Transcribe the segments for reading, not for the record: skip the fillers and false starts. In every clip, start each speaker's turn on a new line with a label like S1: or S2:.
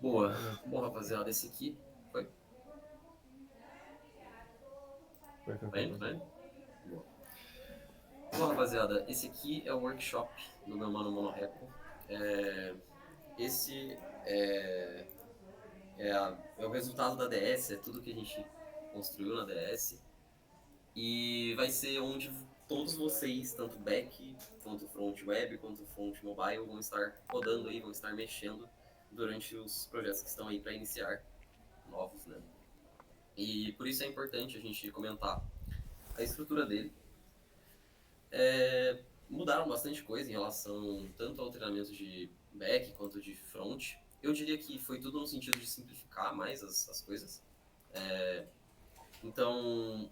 S1: Boa. Bom, rapaziada, esse aqui foi. Tá indo? Tá indo? Boa. Bom, rapaziada, esse aqui é o workshop do meu mano Monorepo. Esse é o resultado da DS, é tudo que a gente construiu na DS. E vai ser onde todos vocês, tanto back, quanto front web, quanto front mobile, vão estar rodando aí, vão estar mexendo durante os projetos que estão aí para iniciar, novos, né? E por isso é importante a gente comentar a estrutura dele. Mudaram bastante coisa em relação tanto ao treinamento de back quanto de front. Eu diria que foi tudo no sentido de simplificar mais as coisas. Então,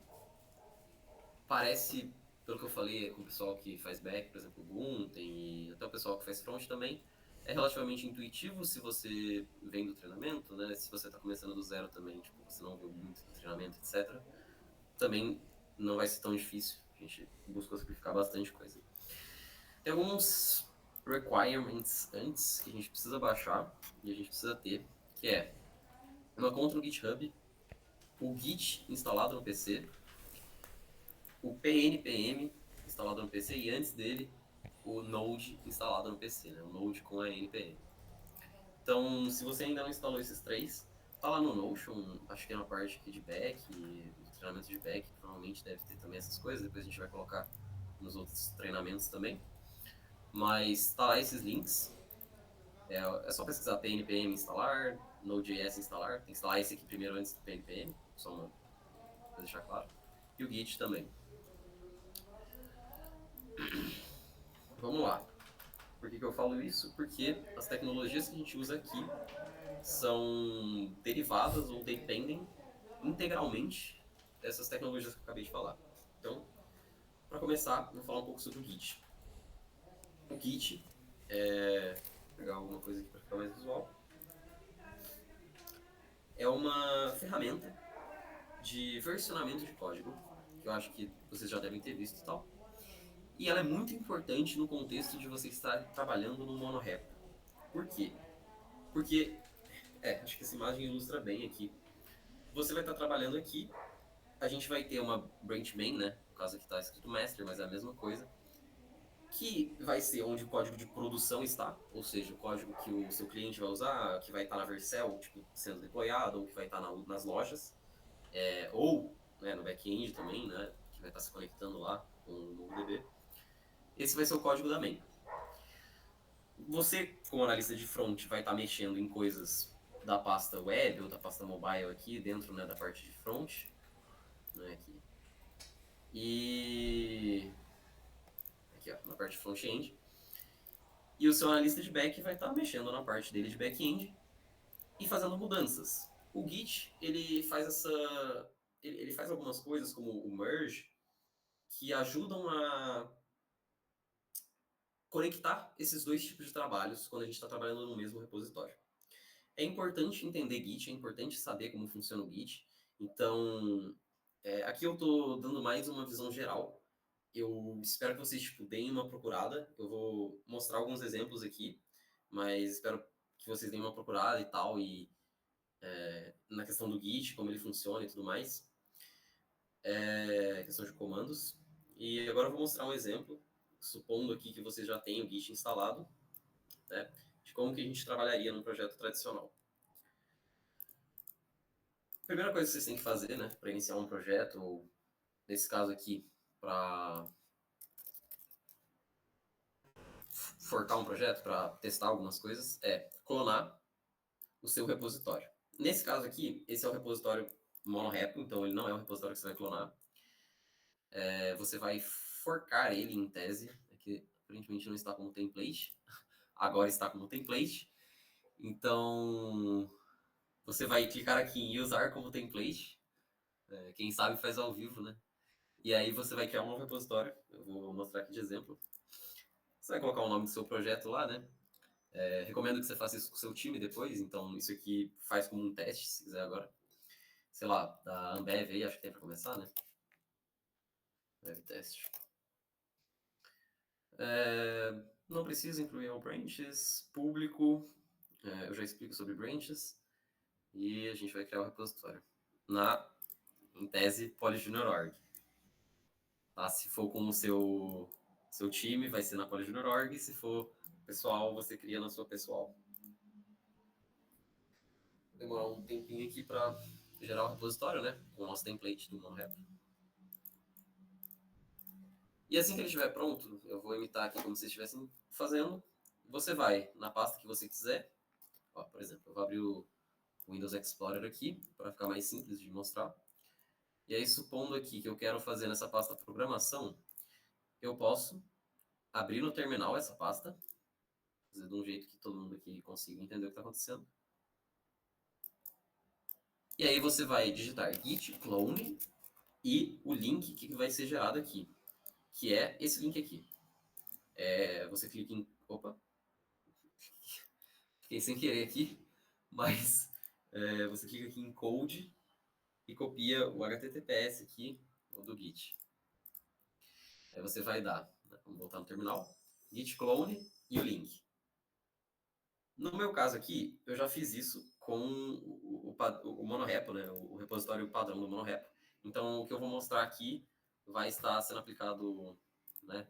S1: parece, pelo que eu falei com o pessoal que faz back, por exemplo, o Gunten, e até o pessoal que faz front também, é relativamente intuitivo se você vem do treinamento, né? Se você está começando do zero também, tipo, você não viu muito do treinamento, etc. Também não vai ser tão difícil. A gente busca simplificar bastante coisa. Tem alguns requirements antes que a gente precisa baixar e a gente precisa ter, que é uma conta no GitHub, o Git instalado no PC, o PNPM instalado no PC e antes dele o Node instalado no PC, né? O Node com a NPM. Então, se você ainda não instalou esses três, tá lá no Notion, acho que é na parte aqui de back, do treinamento de back, provavelmente deve ter também essas coisas, depois a gente vai colocar nos outros treinamentos também. Mas tá lá esses links. É só pesquisar PNPM instalar, Node.js instalar. Tem que instalar esse aqui primeiro antes do PNPM, só pra deixar claro. E o Git também. Vamos lá. Por que eu falo isso? Porque as tecnologias que a gente usa aqui são derivadas ou dependem integralmente dessas tecnologias que eu acabei de falar. Então, para começar, eu vou falar um pouco sobre o Git. O Git, vou pegar alguma coisa aqui para ficar mais visual, é uma ferramenta de versionamento de código, que eu acho que vocês já devem ter visto e tal. E ela é muito importante no contexto de você estar trabalhando no monorepo. Por quê? Porque, acho que essa imagem ilustra bem aqui. Você vai estar trabalhando aqui, a gente vai ter uma branch main, né? No caso aqui está escrito master, mas é a mesma coisa. Que vai ser onde o código de produção está, ou seja, o código que o seu cliente vai usar, que vai estar na Vercel, tipo, sendo deployado, ou que vai estar nas lojas, ou né, no back-end também, né? Que vai estar se conectando lá com o MongoDB. Esse vai ser o código da main. Você, como analista de front, vai estar mexendo em coisas da pasta web ou da pasta mobile aqui dentro, né, da parte de front, né, aqui. E aqui, ó, na parte de front-end. E o seu analista de back vai estar mexendo na parte dele de back-end e fazendo mudanças. O Git, ele faz algumas coisas como o merge que ajudam a conectar esses dois tipos de trabalhos quando a gente está trabalhando no mesmo repositório. É importante entender Git, é importante saber como funciona o Git. Então, aqui eu estou dando mais uma visão geral. Eu espero que vocês tipo, deem uma procurada. Eu vou mostrar alguns exemplos aqui, mas espero que vocês deem uma procurada e tal, e na questão do Git, como ele funciona e tudo mais, questão de comandos. E agora eu vou mostrar um exemplo, supondo aqui que vocês já têm o Git instalado, né, de como que a gente trabalharia num projeto tradicional. A primeira coisa que vocês têm que fazer, né, para iniciar um projeto, ou nesse caso aqui, para forcar um projeto, para testar algumas coisas, é clonar o seu repositório. Nesse caso aqui, esse é o repositório monorepo, então ele não é o repositório que você vai clonar. Você vai forcar ele em tese, que aparentemente não está como template, agora está como template. Então, você vai clicar aqui em usar como template, quem sabe faz ao vivo, né? E aí você vai criar um novo repositório, eu vou mostrar aqui de exemplo. Você vai colocar o nome do seu projeto lá, né? Recomendo que você faça isso com o seu time depois, então isso aqui faz como um teste, se quiser agora. Sei lá, da Ambev aí, acho que tem para começar, né? Ambev teste. Não precisa incluir all branches, público. eu já explico sobre branches e a gente vai criar o repositório na, em tese, PolyJunior.org. Tá? Se for com o seu time, vai ser na PolyJunior.org. Se for pessoal, você cria na sua pessoal. Vou demorar um tempinho aqui para gerar o repositório, né? Com o nosso template do MonoRep. E assim que ele estiver pronto, eu vou imitar aqui como se estivessem fazendo. Você vai na pasta que você quiser. Ó, por exemplo, eu vou abrir o Windows Explorer aqui para ficar mais simples de mostrar. E aí, supondo aqui que eu quero fazer nessa pasta programação, eu posso abrir no terminal essa pasta, fazer de um jeito que todo mundo aqui consiga entender o que está acontecendo. E aí você vai digitar git clone e o link que vai ser gerado aqui, que é esse link aqui. Você clica em... Opa! Fiquei sem querer aqui, mas você clica aqui em code e copia o HTTPS aqui, o do Git. Aí você vai dar, né, vamos voltar no terminal, git clone e o link. No meu caso aqui, eu já fiz isso com o monorepo, né, o repositório padrão do monorepo. Então, o que eu vou mostrar aqui vai estar sendo aplicado, né,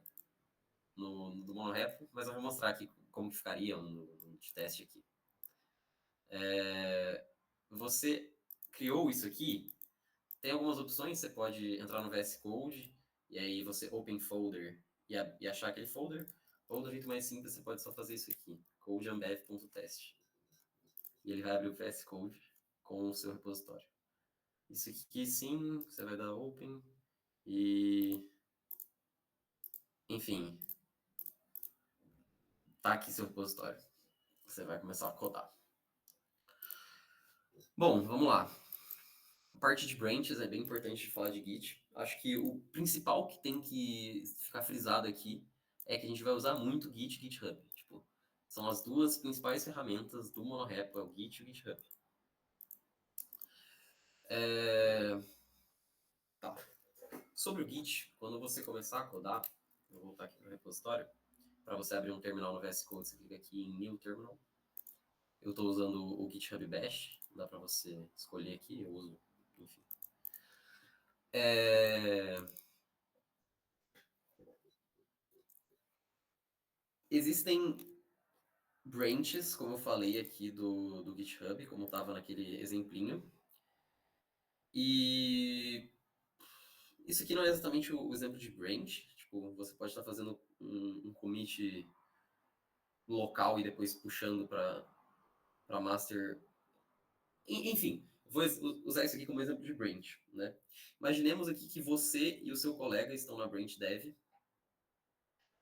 S1: no monorepo, mas eu vou mostrar aqui como que ficaria no de teste aqui. Você criou isso aqui, tem algumas opções, você pode entrar no VS Code e aí você open folder e achar aquele folder, ou do jeito mais simples você pode só fazer isso aqui, codeambev.test. E ele vai abrir o VS Code com o seu repositório. Isso aqui sim, você vai dar open e enfim, tá aqui seu repositório. Você vai começar a codar. Bom, vamos lá. A parte de branches é bem importante de falar de Git. Acho que o principal que tem que ficar frisado aqui é que a gente vai usar muito Git e GitHub. Tipo, são as duas principais ferramentas do monorepo, é o Git e o GitHub. Tá. Sobre o Git, quando você começar a codar, eu vou voltar aqui para o repositório, para você abrir um terminal no VS Code, você clica aqui em New Terminal. Eu estou usando o GitHub Bash, dá para você escolher aqui, eu uso, enfim. Existem branches, como eu falei aqui do GitHub, como estava naquele exemplinho. E isso aqui não é exatamente o exemplo de branch. Tipo, você pode estar fazendo um commit local e depois puxando para master. Enfim, vou usar isso aqui como exemplo de branch, né? Imaginemos aqui que você e o seu colega estão na branch dev,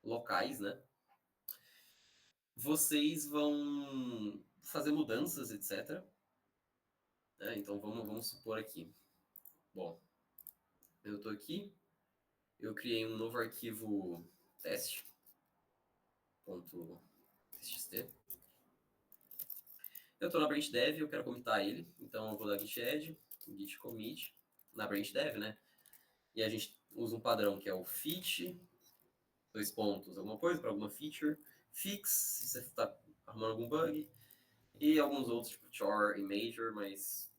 S1: locais, né? Vocês vão fazer mudanças, etc. Então vamos supor aqui. Bom, eu estou aqui, eu criei um novo arquivo teste.txt. Eu estou na branch dev, eu quero commitar ele, então eu vou dar git add, git commit na branch dev, né? E a gente usa um padrão que é o fit, dois pontos, alguma coisa para alguma feature, fix, se você está arrumando algum bug, e alguns outros, tipo chore e major, mas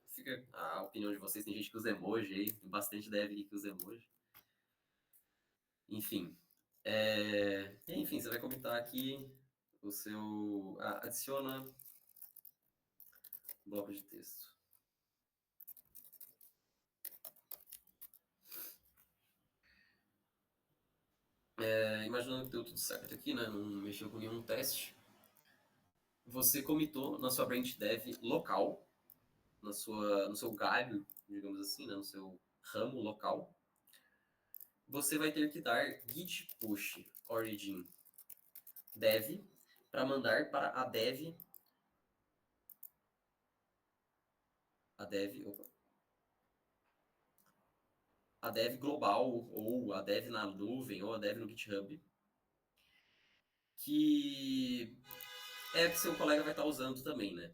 S1: fica a opinião de vocês. Tem gente que usa emoji aí, tem bastante dev que usa emoji. Enfim. Enfim, você vai comentar aqui o seu. Adiciona bloco de texto. Imaginando que deu tudo certo aqui, né? Não mexeu com nenhum teste. Você comitou na sua branch dev local, no seu galho, digamos assim, né? No seu ramo local. Você vai ter que dar git push origin dev para mandar para opa, a dev global, ou a dev na nuvem, ou a dev no GitHub, que é que seu colega vai estar usando também, né?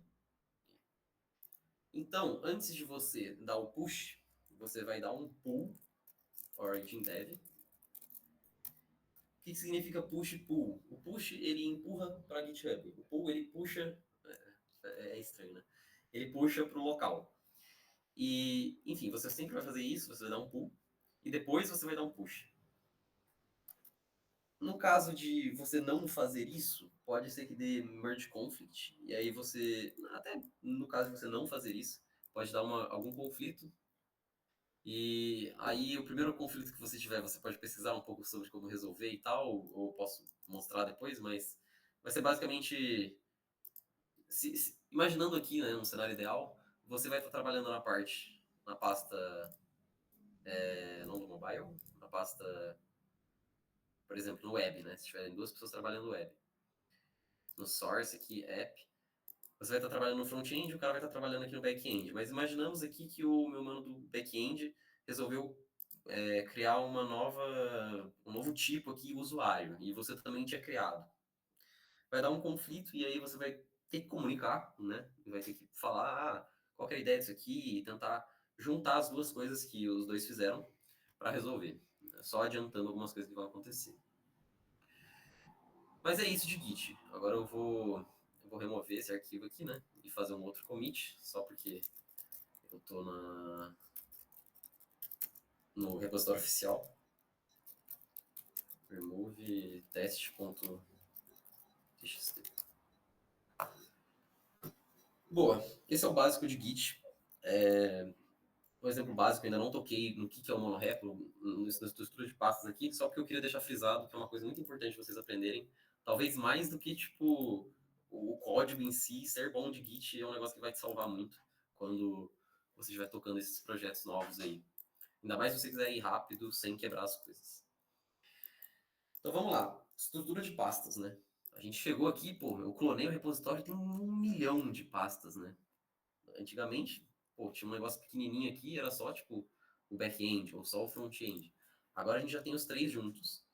S1: Então, antes de você dar o push, você vai dar um pull origin dev. O que significa push e pull? O push ele empurra para GitHub. O pull ele puxa É estranho, né? Ele puxa para o local. E, enfim, você sempre vai fazer isso, você vai dar um pull, e depois você vai dar um push. No caso de você não fazer isso, pode ser que dê merge conflict, e aí você, até no caso de você não fazer isso, pode dar algum conflito, e aí o primeiro conflito que você tiver, você pode pesquisar um pouco sobre como resolver e tal, ou posso mostrar depois, mas vai ser basicamente, imaginando aqui, né, um cenário ideal, você vai estar trabalhando na pasta, não do mobile, na pasta, por exemplo, no web, né, se tiverem duas pessoas trabalhando no web, no source aqui, app, você vai estar trabalhando no front-end, o cara vai estar trabalhando aqui no back-end. Mas imaginamos aqui que o meu mano do back-end resolveu criar um novo tipo aqui, usuário, e você também tinha criado. Vai dar um conflito e aí você vai ter que comunicar, né? Vai ter que falar qual que é a ideia disso aqui e tentar juntar as duas coisas que os dois fizeram para resolver. Só adiantando algumas coisas que vão acontecer. Mas é isso de Git. Agora eu vou remover esse arquivo aqui, né? E fazer um outro commit, só porque eu tô no repositório oficial. Remove test.txt. Boa, esse é o básico de Git. Um exemplo básico, ainda não toquei no que é o monorepo, na estrutura de pastas aqui, só porque eu queria deixar frisado que é uma coisa muito importante vocês aprenderem. Talvez mais do que, tipo, o código em si, ser bom de Git é um negócio que vai te salvar muito quando você estiver tocando esses projetos novos aí. Ainda mais se você quiser ir rápido, sem quebrar as coisas. Então vamos lá. Estrutura de pastas, né? A gente chegou aqui, pô, eu clonei o repositório, tem 1 milhão de pastas, né? Antigamente, pô, tinha um negócio pequenininho aqui, era só, tipo, o back-end ou só o front-end. Agora a gente já tem os três juntos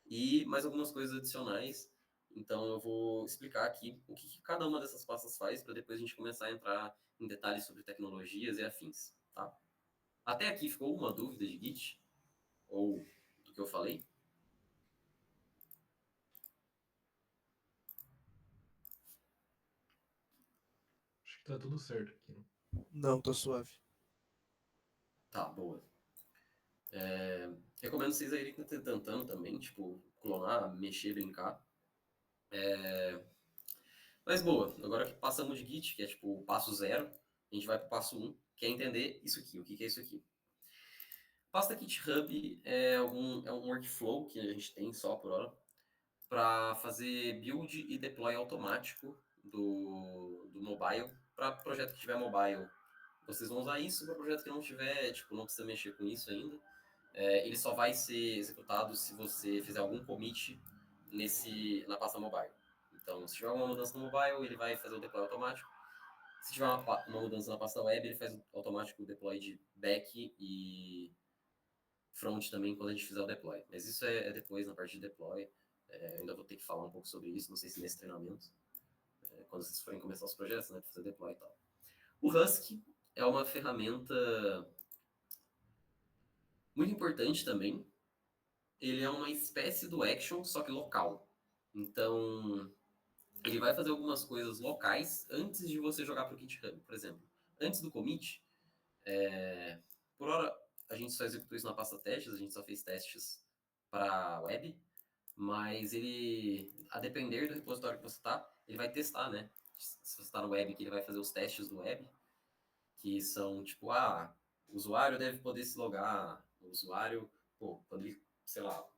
S1: e mais algumas coisas adicionais. Então eu vou explicar aqui o que cada uma dessas pastas faz para depois a gente começar a entrar em detalhes sobre tecnologias e afins, tá? Até aqui ficou uma dúvida de Git ou do que eu falei?
S2: Acho que tá tudo certo aqui, né?
S3: Não, tô suave.
S1: Tá, boa. Recomendo vocês aí tentando também, tipo, clonar, mexer, brincar. Mas boa, agora que passamos de Git, que é tipo o passo zero, a gente vai para o passo um, que é entender isso aqui. O que é isso aqui? Pasta GitHub é um workflow que a gente tem só por hora para fazer build e deploy automático do mobile. Para projeto que tiver mobile, vocês vão usar isso. Para projeto que não tiver, tipo, não precisa mexer com isso ainda. Ele só vai ser executado se você fizer algum commit na pasta mobile. Então, se tiver alguma mudança no mobile, ele vai fazer o deploy automático. Se tiver uma mudança na pasta web, ele faz automático o deploy de back e front também quando a gente fizer o deploy. Mas isso é depois, na parte de deploy. Ainda vou ter que falar um pouco sobre isso, não sei se nesse treinamento, quando vocês forem começar os projetos, né, para fazer deploy e tal. O Husky é uma ferramenta muito importante também. Ele é uma espécie do Action, só que local. Então, ele vai fazer algumas coisas locais antes de você jogar para o GitHub. Por exemplo, antes do commit, por hora a gente só executou isso na pasta testes, a gente só fez testes para web, mas ele, a depender do repositório que você está, ele vai testar, né? Se você está no web, que ele vai fazer os testes do web, que são tipo, o usuário deve poder se logar, o usuário, pô, quando ele, sei lá,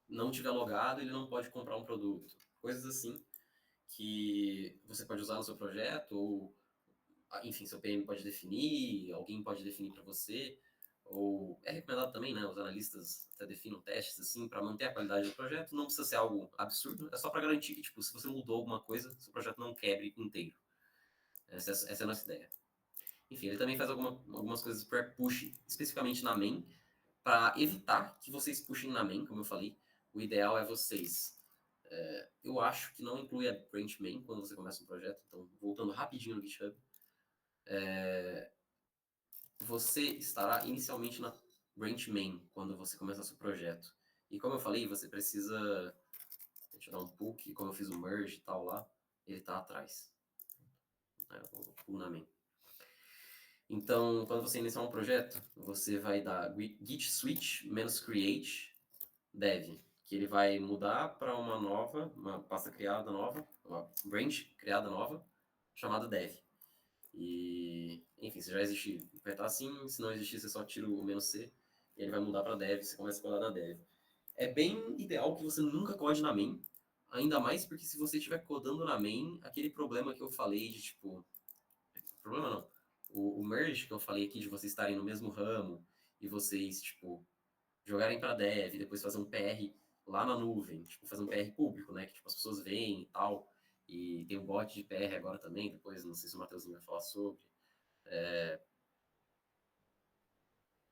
S1: não tiver logado, ele não pode comprar um produto. Coisas assim que você pode usar no seu projeto, ou, enfim, seu PM pode definir, alguém pode definir para você, ou é recomendado também, né? Os analistas até definem testes assim para manter a qualidade do projeto. Não precisa ser algo absurdo, é só para garantir que, tipo, se você mudou alguma coisa, seu projeto não quebre inteiro. Essa é a nossa ideia. Enfim, ele também faz algumas coisas para push, especificamente na main, para evitar que vocês puxem na main, como eu falei. O ideal é vocês. Eu acho que não inclui a branch main quando você começa um projeto, então voltando rapidinho no GitHub, você estará inicialmente na branch main quando você começar seu projeto. E como eu falei, você precisa. Deixa eu dar um pull, como eu fiz o merge e tal lá, ele está atrás. né, o pull na main. Então, quando você iniciar um projeto, você vai dar git switch -create dev, que ele vai mudar para uma pasta criada nova, uma branch criada nova, chamada dev. E, enfim, se já existir, vai estar assim, se não existir, você só tira o "-c", e ele vai mudar para dev, você começa a codar na dev. É bem ideal que você nunca code na main, ainda mais porque se você estiver codando na main, aquele problema que eu falei de, tipo... Problema não. O merge que eu falei aqui, de vocês estarem no mesmo ramo, e vocês, tipo, jogarem para dev, e depois fazer um PR lá na nuvem, tipo, fazer um PR público, né, que tipo, as pessoas veem e tal, e tem um bot de PR agora também, depois, não sei se o Matheusinho vai falar sobre.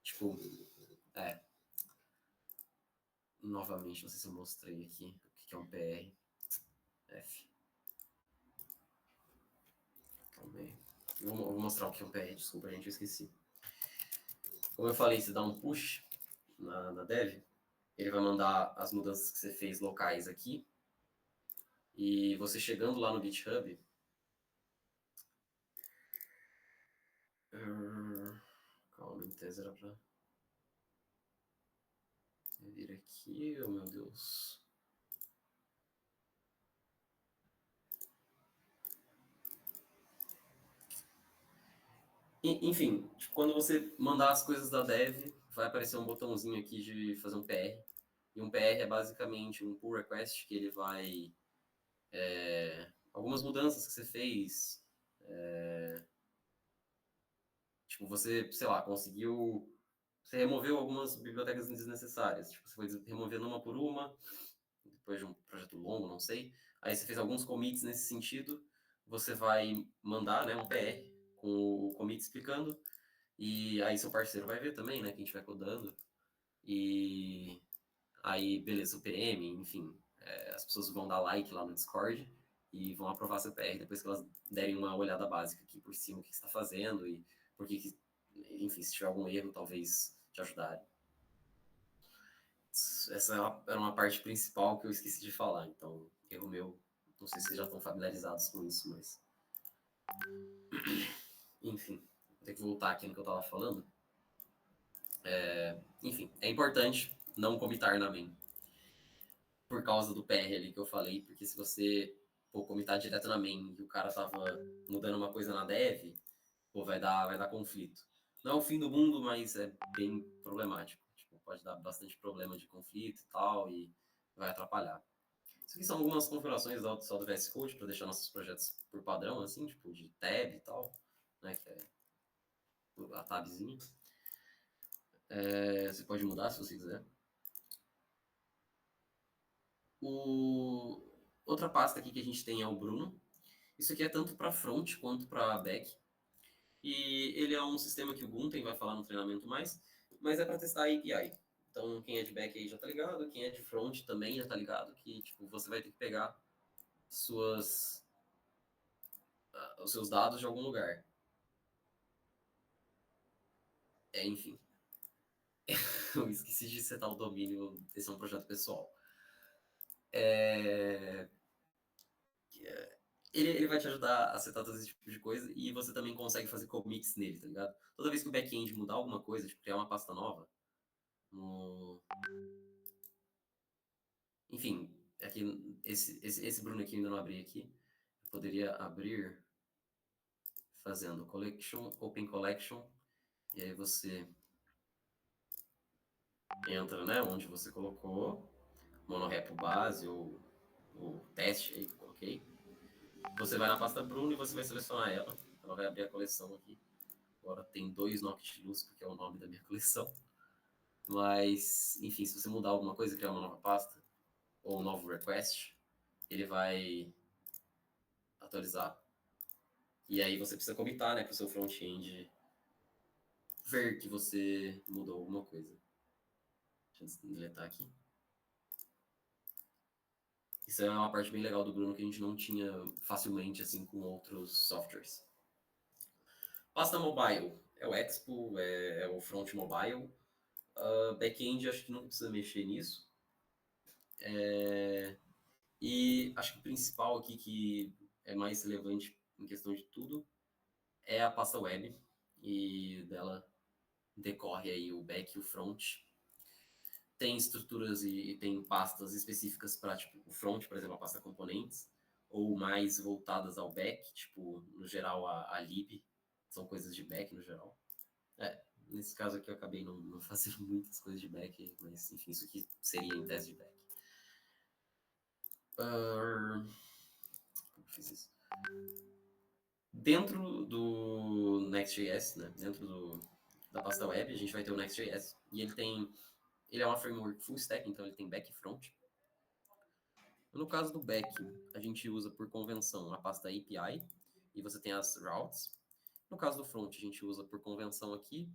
S1: Tipo, novamente, não sei se eu mostrei aqui o que é um PR. F. Calma aí. Eu vou mostrar o que é um PR, desculpa, gente, eu esqueci. Como eu falei, se dá um push na dev, ele vai mandar as mudanças que você fez locais aqui, e você chegando lá no GitHub, calma, Intesa era pra vir aqui, oh meu Deus. Enfim, tipo, quando você mandar as coisas da dev, vai aparecer um botãozinho aqui de fazer um PR. E um PR é basicamente um pull request que ele vai... algumas mudanças que você fez, tipo, você, sei lá, conseguiu... Você removeu algumas bibliotecas desnecessárias. Tipo, você foi removendo uma por uma, depois de um projeto longo, não sei. Aí você fez alguns commits nesse sentido. Você vai mandar, né, um PR com o commit explicando. E aí seu parceiro vai ver também, né, quem estiver codando. E aí, beleza, o PM, enfim, as pessoas vão dar like lá no Discord e vão aprovar seu PR depois que elas derem uma olhada básica aqui por cima, o que você está fazendo e por que, enfim, se tiver algum erro, talvez te ajudarem. Essa era uma parte principal que eu esqueci de falar, então, erro meu. Não sei se vocês já estão familiarizados com isso, mas... Enfim, vou ter que voltar aqui no que eu estava falando. Enfim, é importante não comitar na main. Por causa do PR ali que eu falei, porque se você comitar direto na main e o cara tava mudando uma coisa na dev, pô, vai dar conflito. Não é o fim do mundo, mas é bem problemático. Tipo, pode dar bastante problema de conflito e tal, e vai atrapalhar. Isso aqui são algumas configurações só do VS Code para deixar nossos projetos por padrão, assim, tipo de tab e tal, né, que é a tabzinha. Você pode mudar se você quiser. Outra pasta aqui que a gente tem é o Bruno. Isso aqui é tanto para front quanto para back. E ele é um sistema que o Gunten vai falar no treinamento mais, mas é para testar a API. Então, quem é de back aí já tá ligado, quem é de front também já tá ligado, que tipo, você vai ter que pegar os seus dados de algum lugar. Enfim. Eu esqueci de setar o domínio, esse é um projeto pessoal. Ele vai te ajudar a setar todo esse tipo de coisa e você também consegue fazer commits nele, tá ligado? Toda vez que o back-end mudar alguma coisa, tipo, criar uma pasta nova, enfim, aqui, esse Bruno aqui eu ainda não abri aqui. Eu poderia abrir fazendo collection, open collection, e aí você entra, né, onde você colocou, monorepo base ou teste aí que eu coloquei. Você vai na pasta Bruno e você vai selecionar ela. Ela vai abrir a coleção aqui. Agora tem 2 Noctilus, porque é o nome da minha coleção. Mas, enfim, se você mudar alguma coisa, criar uma nova pasta, ou um novo request, ele vai atualizar. E aí você precisa commitar, né, para o seu front-end ver que você mudou alguma coisa. Deixa eu deletar aqui. Isso é uma parte bem legal do Bruno que a gente não tinha facilmente assim com outros softwares. Pasta mobile é o Expo, é o front mobile. Back-end acho que não precisa mexer nisso. E acho que o principal aqui que é mais relevante em questão de tudo é a pasta web, e dela decorre aí o back e o front. Tem estruturas e tem pastas específicas para, tipo, o front, por exemplo, a pasta componentes, ou mais voltadas ao back, tipo, no geral, a lib, são coisas de back no geral. Nesse caso aqui eu acabei não fazendo muitas coisas de back, mas enfim, isso aqui seria em teste de back. Como eu fiz isso? Dentro do Next.js, né, da pasta web, a gente vai ter o Next.js, e ele é uma framework full stack, então ele tem back e front. No caso do back, a gente usa por convenção a pasta API, e você tem as routes. No caso do front, a gente usa por convenção aqui,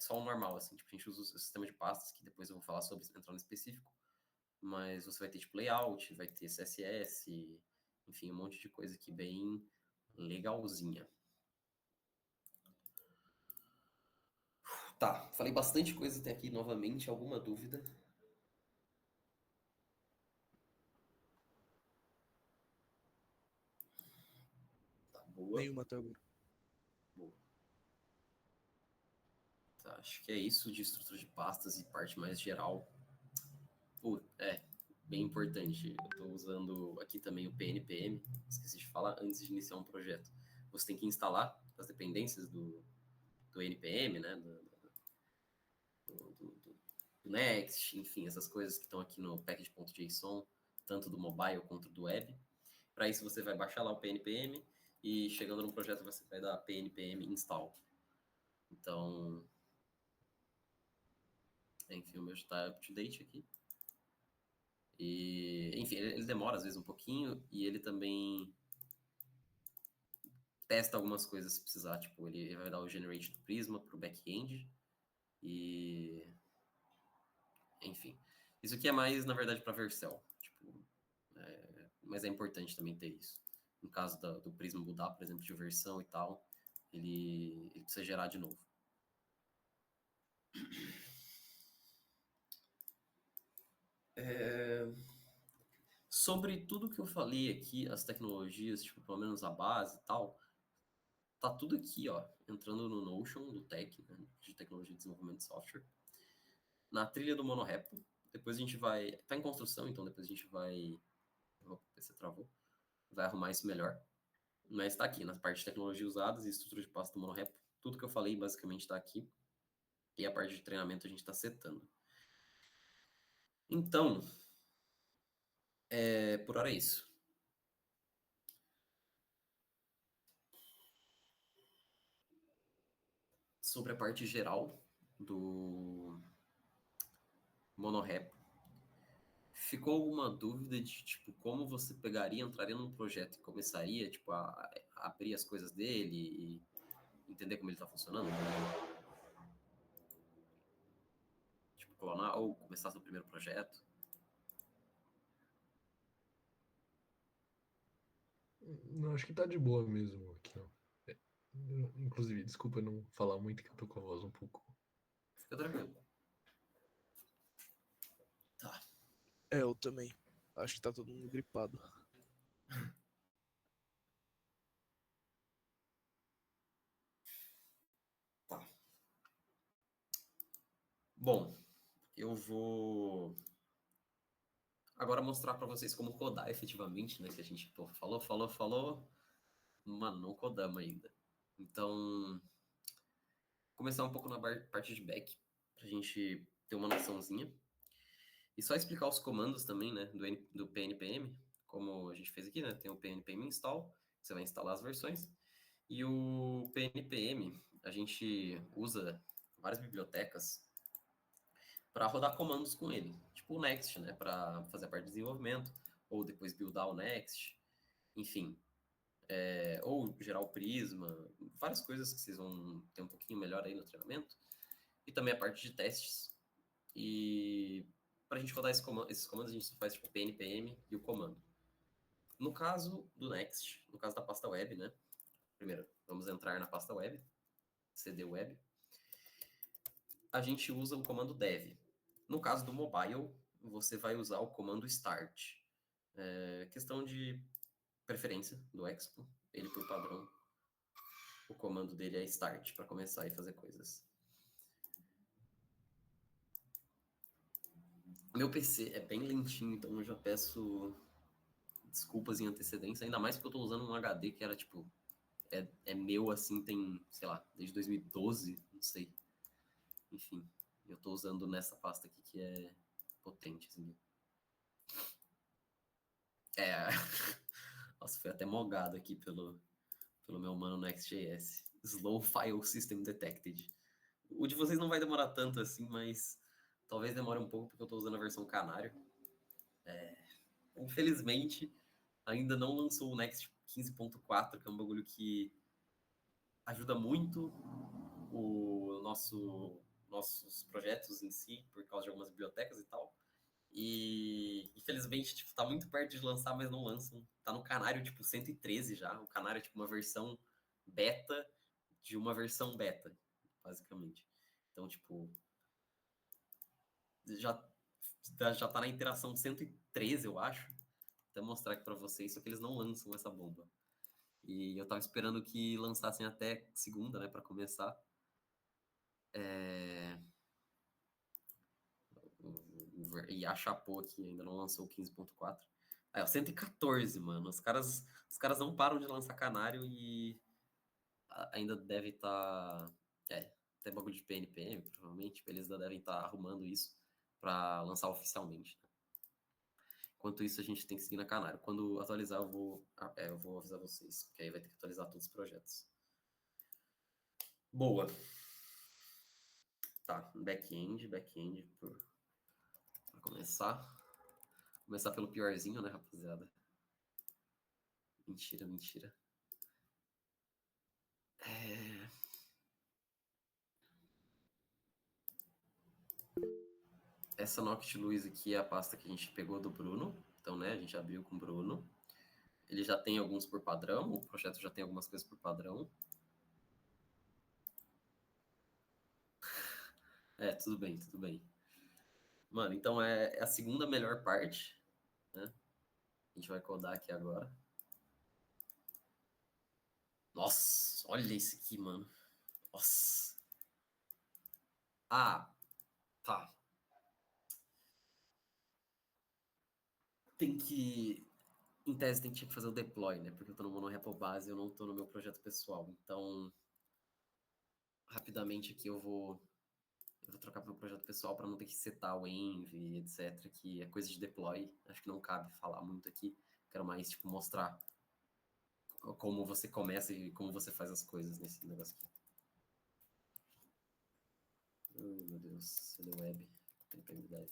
S1: só o normal, assim, tipo, a gente usa o sistema de pastas, que depois eu vou falar sobre, entrar no específico, mas você vai ter, tipo, layout, vai ter CSS, enfim, um monte de coisa aqui bem legalzinha. Tá, falei bastante coisa até aqui novamente, alguma dúvida? Tá, boa.
S3: Nenhuma até agora.
S1: Boa. Tá, acho que é isso de estrutura de pastas e parte mais geral. Bem importante. Eu estou usando aqui também o PNPM, esqueci de falar, antes de iniciar um projeto. Você tem que instalar as dependências do NPM, né? Do Next, enfim, essas coisas que estão aqui no package.json, tanto do mobile quanto do web. Para isso, você vai baixar lá o PNPM e chegando no projeto, você vai dar PNPM install. Então, enfim, o meu está up to date aqui. E, enfim, ele demora às vezes um pouquinho e ele também testa algumas coisas se precisar. Tipo, ele vai dar o generate do Prisma para o back-end e, enfim, isso aqui é mais, na verdade, para Vercel. Tipo, mas é importante também ter isso. No caso do Prisma mudar, por exemplo, de versão e tal, ele precisa gerar de novo. Sobre tudo que eu falei aqui, as tecnologias, tipo, pelo menos a base e tal, tá tudo aqui, ó, entrando no Notion, do Tech, né, de tecnologia de desenvolvimento de software, na trilha do Monorepo. Depois a gente vai, tá em construção, então depois a gente vai, o PC travou, vai arrumar isso melhor. Mas tá aqui, nas partes de tecnologia usadas e estrutura de pasta do Monorepo, tudo que eu falei basicamente tá aqui. E a parte de treinamento a gente tá setando. Então, por hora é isso. Sobre a parte geral do Monorepo, ficou alguma dúvida de, tipo, como você pegaria, entraria num projeto e começaria, tipo, a abrir as coisas dele e entender como ele está funcionando? Tipo, clonar ou começar seu primeiro projeto?
S2: Não, acho que tá de boa mesmo aqui, ó. Inclusive, desculpa não falar muito que eu tô com a voz um pouco.
S1: Fica tranquilo. Tá.
S3: Eu também. Acho que tá todo mundo gripado.
S1: Tá. Bom, eu vou agora mostrar para vocês como codar efetivamente, né? Que a gente falou, mano, não codamos ainda. Então, começar um pouco na parte de back, pra gente ter uma noçãozinha. E só explicar os comandos também, né, do PNPM, como a gente fez aqui, né? Tem o PNPM install, você vai instalar as versões. E o PNPM, a gente usa várias bibliotecas para rodar comandos com ele, tipo o Next, né, para fazer a parte de desenvolvimento, ou depois buildar o Next, enfim, ou gerar o Prisma, várias coisas que vocês vão ter um pouquinho melhor aí no treinamento, e também a parte de testes. E para a gente rodar esses comandos, a gente só faz tipo PNPM e o comando. No caso do Next, no caso da pasta web, né, primeiro, vamos entrar na pasta web, cd web, a gente usa o comando dev. No caso do mobile, você vai usar o comando start. Questão de preferência do Expo, ele por padrão. O comando dele é start para começar e fazer coisas. Meu PC é bem lentinho, então eu já peço desculpas em antecedência, ainda mais porque eu tô usando um HD que era tipo é meu assim, tem, sei lá, desde 2012, não sei. Enfim, eu tô usando nessa pasta aqui que é potente, assim. É. Nossa, foi até mogado aqui pelo meu mano Next.js. Slow File System Detected. O de vocês não vai demorar tanto assim, mas talvez demore um pouco porque eu tô usando a versão Canário. Infelizmente, ainda não lançou o Next 15.4, que é um bagulho que ajuda muito nossos projetos em si, por causa de algumas bibliotecas e tal. E infelizmente, tipo, tá muito perto de lançar, mas não lançam. Tá no Canário, tipo, 113 já. O Canário é tipo uma versão beta de uma versão beta, basicamente. Então, tipo, já, já tá na interação 113, eu acho. Até mostrar aqui pra vocês, só que eles não lançam essa bomba. E eu tava esperando que lançassem até segunda, né, pra começar. E a Chapo aqui ainda não lançou o 15.4. Aí, ó, 114, mano. Os caras não param de lançar canário e ainda deve estar. Tem bagulho de PNPM, provavelmente. Eles ainda devem estar arrumando isso para lançar oficialmente, né? Enquanto isso, a gente tem que seguir na canário. Quando atualizar, eu vou avisar vocês, porque aí vai ter que atualizar todos os projetos. Boa. Tá, back-end pra começar. Começar pelo piorzinho, né, rapaziada? Mentira. Essa Noctiluz aqui é a pasta que a gente pegou do Bruno. Então, né, a gente abriu com o Bruno. Ele já tem alguns por padrão, o projeto já tem algumas coisas por padrão. Tudo bem. Mano, então é a segunda melhor parte, né? A gente vai codar aqui agora. Nossa, olha isso aqui, mano. Nossa. Ah, tá. Em tese, tem que fazer o deploy, né? Porque eu tô no monorepo base, eu não tô no meu projeto pessoal. Então, rapidamente aqui eu vou trocar para o projeto pessoal para não ter que setar o env, etc, que é coisa de deploy. Acho que não cabe falar muito aqui. Quero mais, tipo, mostrar como você começa e como você faz as coisas nesse negócio aqui. Oh, meu Deus, CD Web, dev.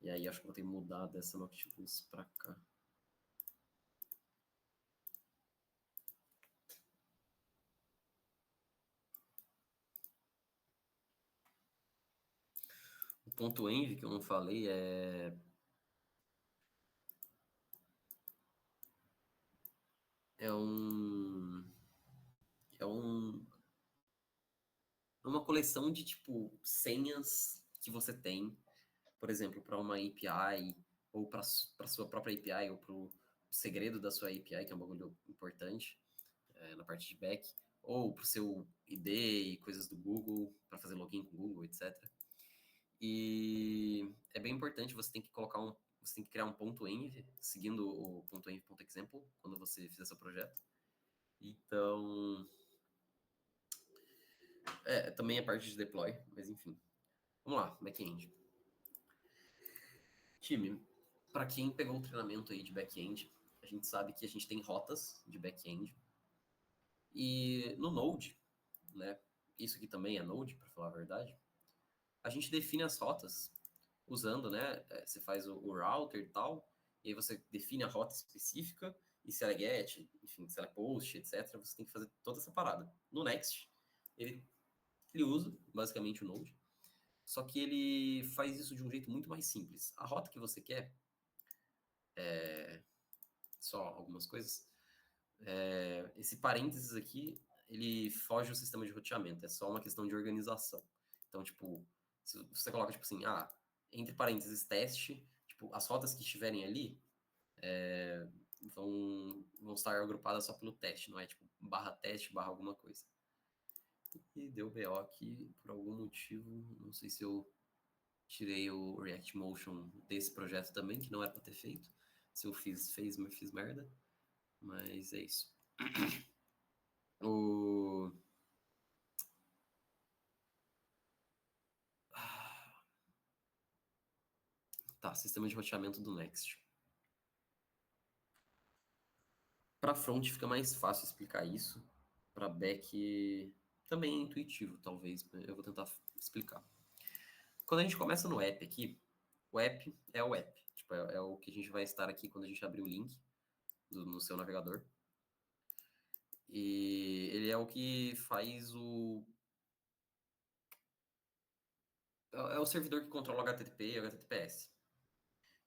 S1: E aí, acho que vou ter que mudar dessa Noctilus para cá. O ponto env que eu não falei é um uma coleção de tipo senhas que você tem, por exemplo, para uma API ou para sua própria API ou para o segredo da sua API, que é um bagulho importante na parte de back, ou para o seu ID e coisas do Google, para fazer login com o Google, etc. E é bem importante, você tem que criar um ponto env, seguindo o ponto env.example, quando você fizer seu projeto. Então, também é parte de deploy, mas enfim. Vamos lá, back-end. Time, para quem pegou o treinamento aí de back-end, a gente sabe que a gente tem rotas de back-end. E no Node, né? Isso aqui também é Node, para falar a verdade. A gente define as rotas usando, né? Você faz o router e tal, e aí você define a rota específica, e se ela é get, enfim, se ela é post, etc., você tem que fazer toda essa parada. No Next, ele usa basicamente o Node, só que ele faz isso de um jeito muito mais simples. A rota que você quer, só algumas coisas, esse parênteses aqui, ele foge do sistema de roteamento, é só uma questão de organização. Então, tipo, se você coloca, tipo assim, entre parênteses, teste, tipo, as rotas que estiverem ali, vão estar agrupadas só pelo teste, não é tipo barra teste, barra alguma coisa. E deu BO aqui, por algum motivo, não sei se eu tirei o React Motion desse projeto também, que não era para ter feito. Se eu fiz merda, mas é isso. O... Tá, sistema de roteamento do Next. Para front fica mais fácil explicar isso. Para back também é intuitivo, talvez. Eu vou tentar explicar. Quando a gente começa no app aqui, o app é o app. Tipo, é o que a gente vai estar aqui quando a gente abrir o link no seu navegador. E ele é o que faz o... É o servidor que controla o HTTP e o HTTPS.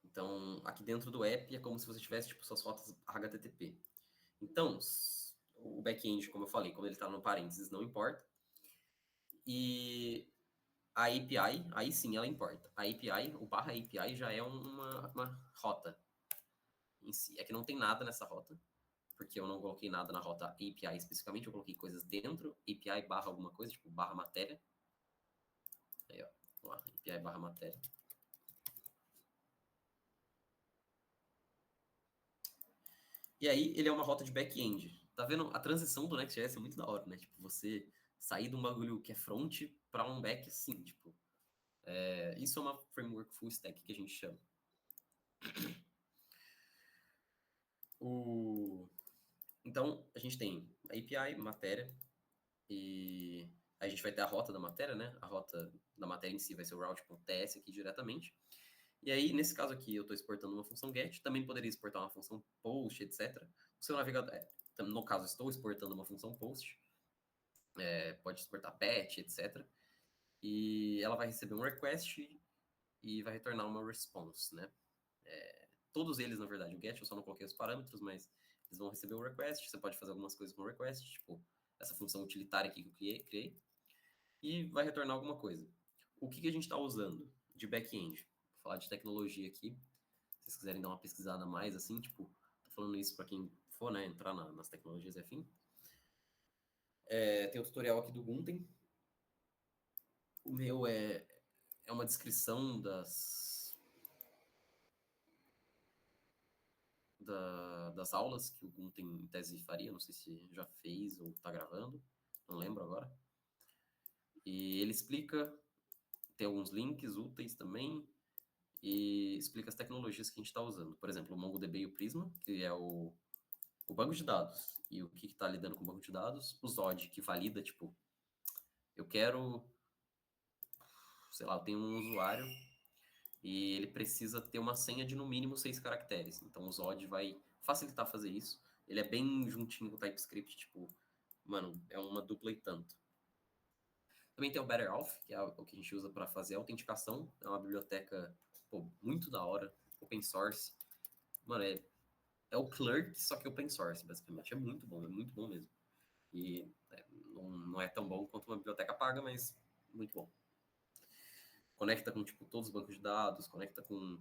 S1: Então, aqui dentro do app é como se você tivesse tipo, suas rotas HTTP. Então, o back-end, como eu falei, quando ele está no parênteses, não importa. E a API, aí sim ela importa. A API, o barra API já é uma rota em si. É que não tem nada nessa rota, porque eu não coloquei nada na rota API especificamente, eu coloquei coisas dentro, API barra alguma coisa, tipo barra matéria. Aí, ó, lá, API barra matéria. E aí ele é uma rota de back-end. Tá vendo? A transição do Next.js é muito da hora, né? Tipo, você sair de um bagulho que é front para um back assim, tipo. Isso é uma framework full stack que a gente chama. Então, a gente tem a API, matéria, e aí a gente vai ter a rota da matéria, né? A rota da matéria em si vai ser o route.ts aqui diretamente. E aí, nesse caso aqui, eu estou exportando uma função get, também poderia exportar uma função post, etc. O seu navegador, no caso, estou exportando uma função post, pode exportar patch, etc. E ela vai receber um request e vai retornar uma response, né? Todos eles, na verdade, o get, eu só não coloquei os parâmetros, mas eles vão receber o request, você pode fazer algumas coisas com o request, tipo essa função utilitária aqui que eu criei, e vai retornar alguma coisa. O que a gente está usando de back-end? Vou falar de tecnologia aqui, se vocês quiserem dar uma pesquisada mais, assim, tipo, tô falando isso para quem for, né, entrar nas tecnologias e afim. Tem o tutorial aqui do Gunten. O meu é uma descrição das aulas que o Gunten em tese faria, não sei se já fez ou está gravando, não lembro agora. E ele explica, tem alguns links úteis também, e explica as tecnologias que a gente está usando. Por exemplo, o MongoDB e o Prisma, que é o banco de dados, e o que está lidando com o banco de dados, o Zod, que valida, tipo, eu quero, sei lá, eu tenho um usuário e ele precisa ter uma senha de no mínimo 6 caracteres. Então o Zod vai facilitar fazer isso. Ele é bem juntinho com o TypeScript, tipo, mano, é uma dupla e tanto. Também tem o BetterAuth, que é o que a gente usa para fazer a autenticação. É uma biblioteca, pô, muito da hora, open source. Mano, é o Clerk, só que open source, basicamente. É muito bom mesmo. E não é tão bom quanto uma biblioteca paga, mas muito bom. Conecta com, tipo, todos os bancos de dados, conecta com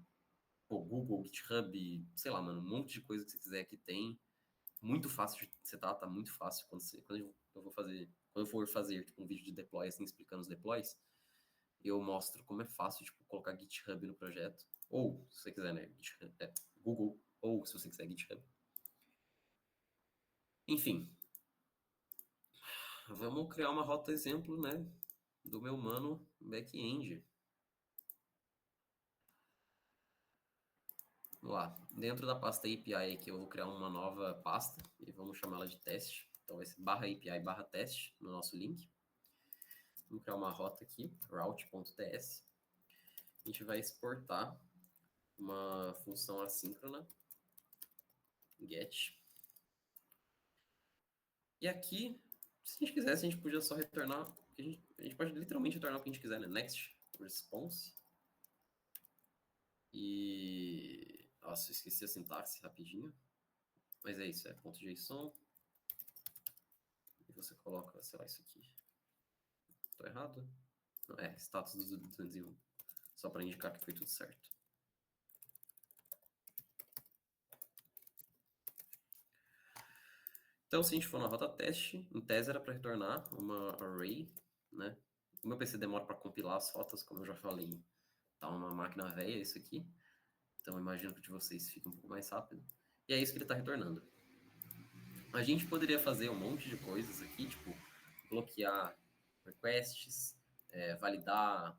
S1: Google, GitHub, sei lá, mano, um monte de coisa que você quiser que tem. Muito fácil de setar, tá muito fácil. Quando eu for fazer tipo, um vídeo de deploy, assim, explicando os deploys, eu mostro como é fácil, tipo, colocar GitHub no projeto. Ou, se você quiser, né, Google, ou se você quiser GitHub. Enfim, vamos criar uma rota exemplo, né, do meu mano back-end. Vamos lá. Dentro da pasta API aqui, eu vou criar uma nova pasta e vamos chamá-la de teste. Então vai ser barra API barra teste no nosso link. Vamos criar uma rota aqui, route.ts. A gente vai exportar uma função assíncrona, get. E aqui, se a gente quisesse, a gente podia só retornar, a gente pode literalmente retornar o que a gente quiser, né? Next response. E... Nossa, eu esqueci a sintaxe rapidinho. Mas é isso, é .json. E você coloca, sei lá, isso aqui. Tô errado? Não, status do 201. Só para indicar que foi tudo certo. Então, se a gente for na rota teste, em tese era para retornar uma array, né? O meu PC demora para compilar as rotas, como eu já falei, tá uma máquina velha isso aqui. Então, eu imagino que o de vocês fique um pouco mais rápido. E é isso que ele está retornando. A gente poderia fazer um monte de coisas aqui, tipo, bloquear requests, validar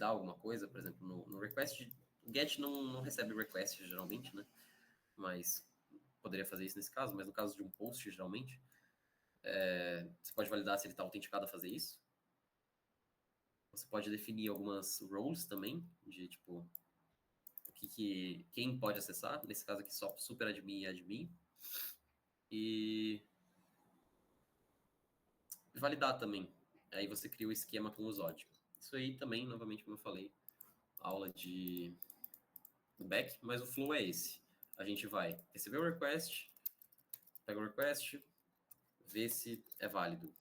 S1: alguma coisa, por exemplo, no request, o GET não recebe request geralmente, né? Mas poderia fazer isso nesse caso, mas no caso de um post, geralmente, você pode validar se ele está autenticado a fazer isso. Você pode definir algumas roles também, de tipo, quem pode acessar, nesse caso aqui só super admin e admin. E validar também. Aí você cria o esquema com o Zod. Isso aí também, novamente, como eu falei, aula de back, mas o flow é esse. A gente vai receber o request, pega o request, vê se é válido.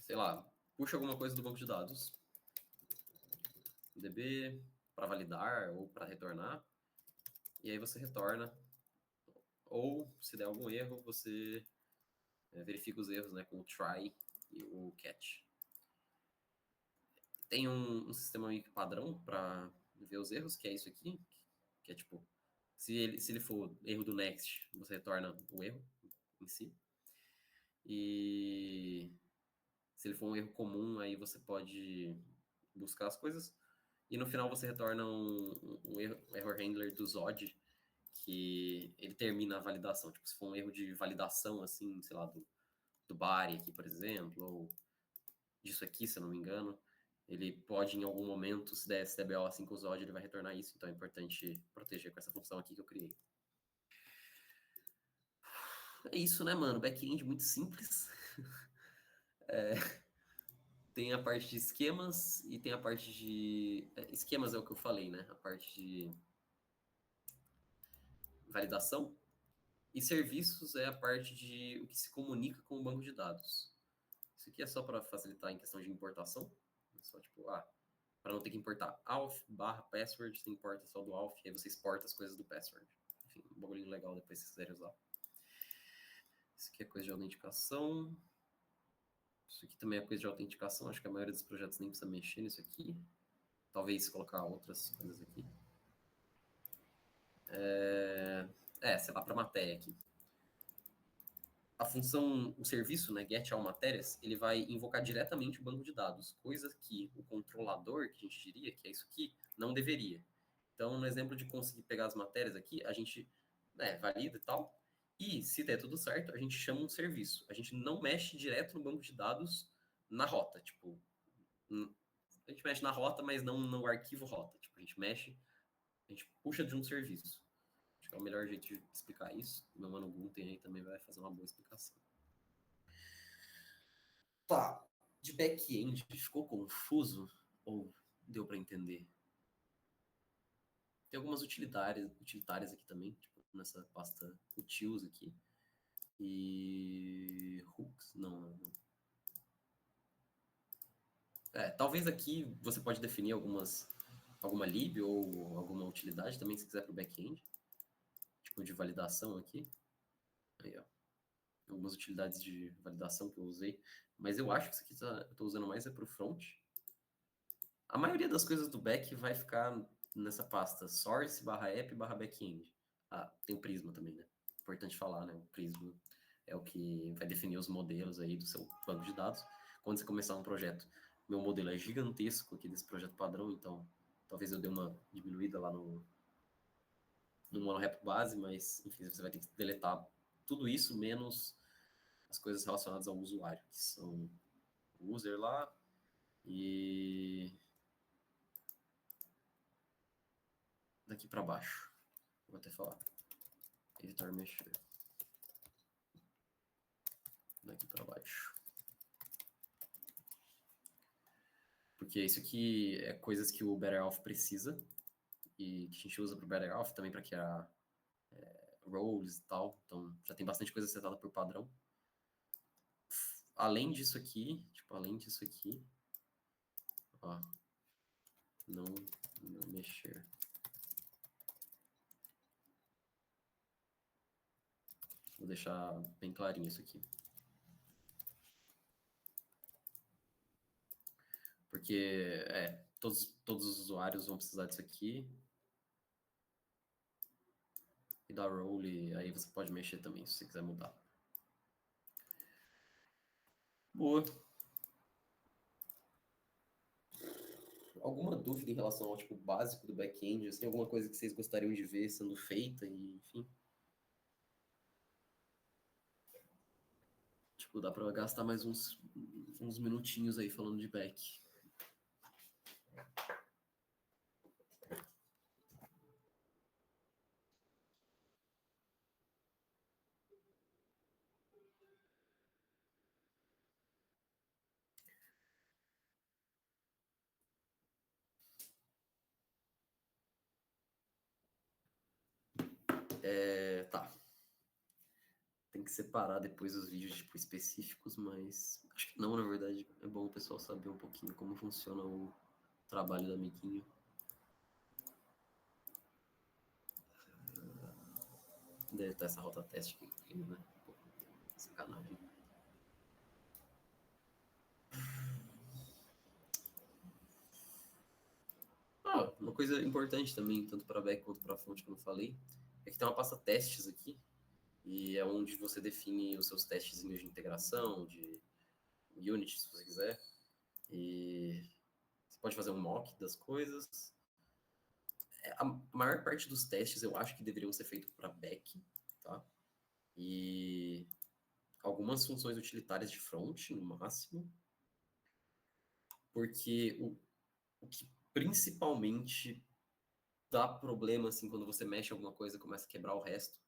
S1: Sei lá, puxa alguma coisa do banco de dados, DB, para validar ou para retornar, e aí você retorna. Ou, se der algum erro, você verifica os erros, né, com o try e o catch. Tem um sistema meio que padrão para ver os erros, que é isso aqui, que é tipo, se ele for erro do next, você retorna o erro em si. E se ele for um erro comum, aí você pode buscar as coisas. E no final você retorna um error handler do Zod, que ele termina a validação. Tipo, se for um erro de validação, assim, sei lá, do body aqui, por exemplo, ou disso aqui, se eu não me engano, ele pode, em algum momento, se der BO assim com o Zod, ele vai retornar isso. Então é importante proteger com essa função aqui que eu criei. É isso, né, mano? Back-end muito simples. Tem a parte de esquemas e tem a parte de... esquemas é o que eu falei, né? A parte de validação. E serviços é a parte de o que se comunica com o banco de dados. Isso aqui é só para facilitar em questão de importação. É só tipo, para não ter que importar auth barra password, você importa só do auth, e aí você exporta as coisas do password. Enfim, um bagulhinho legal depois se quiserem usar. Isso aqui é coisa de autenticação. Isso aqui também é coisa de autenticação. Acho que a maioria dos projetos nem precisa mexer nisso aqui. Talvez colocar outras coisas aqui. Sei lá, para matéria aqui. A função, o serviço, né, get all matérias, ele vai invocar diretamente o banco de dados, coisa que o controlador, que a gente diria, que é isso aqui, não deveria. Então, no exemplo de conseguir pegar as matérias aqui, a gente valida e tal, e se der tudo certo, a gente chama um serviço. A gente não mexe direto no banco de dados na rota, tipo, a gente mexe na rota, mas não no arquivo rota. Tipo, a gente puxa de um serviço. Acho que é o melhor jeito de explicar isso. Meu mano Gunten aí também vai fazer uma boa explicação. Tá. De back-end, ficou confuso? Ou deu para entender? Tem algumas utilitárias aqui também, tipo nessa pasta utils aqui. E hooks, não. Talvez aqui você pode definir alguma lib ou alguma utilidade também, se quiser para o back-end. Tipo de validação aqui. Aí, ó. Algumas utilidades de validação que eu usei. Mas eu acho que isso aqui eu estou usando mais para o front. A maioria das coisas do back vai ficar nessa pasta source /app /backend. Tem o Prisma também, né? Importante falar, né? O Prisma é o que vai definir os modelos aí do seu banco de dados. Quando você começar um projeto, meu modelo é gigantesco aqui desse projeto padrão, então talvez eu dê uma diminuída lá no monorepo base, mas enfim, você vai ter que deletar tudo isso menos as coisas relacionadas ao usuário, que são o user lá e daqui para baixo. Vou até falar. Evitar mexer. Daqui para baixo. Porque isso aqui é coisas que o BetterOff precisa e que a gente usa para o BetterOff também para criar roles e tal. Então já tem bastante coisa setada por padrão. Além disso aqui, ó, não mexer. Vou deixar bem clarinho isso aqui. Porque, todos os usuários vão precisar disso aqui. E da role, aí você pode mexer também, se você quiser mudar. Boa. Alguma dúvida em relação ao tipo básico do back-end? Assim, alguma coisa que vocês gostariam de ver sendo feita e enfim? Tipo, dá pra gastar mais uns minutinhos aí falando de back. Tá. Tem que separar depois os vídeos tipo, específicos, mas acho que não, na verdade. É bom o pessoal saber um pouquinho como funciona o trabalho do amiguinho. Deletar essa rota teste aqui, né? Pô, sacanagem. Uma coisa importante também, tanto para back quanto para front, que eu não falei, é que tem uma pasta testes aqui, e é onde você define os seus testes de integração, de Unity, se você quiser. E você pode fazer um mock das coisas. A maior parte dos testes eu acho que deveriam ser feitos para back, tá? E algumas funções utilitárias de front, no máximo. Porque o que principalmente dá problema, assim, quando você mexe alguma coisa e começa a quebrar o resto,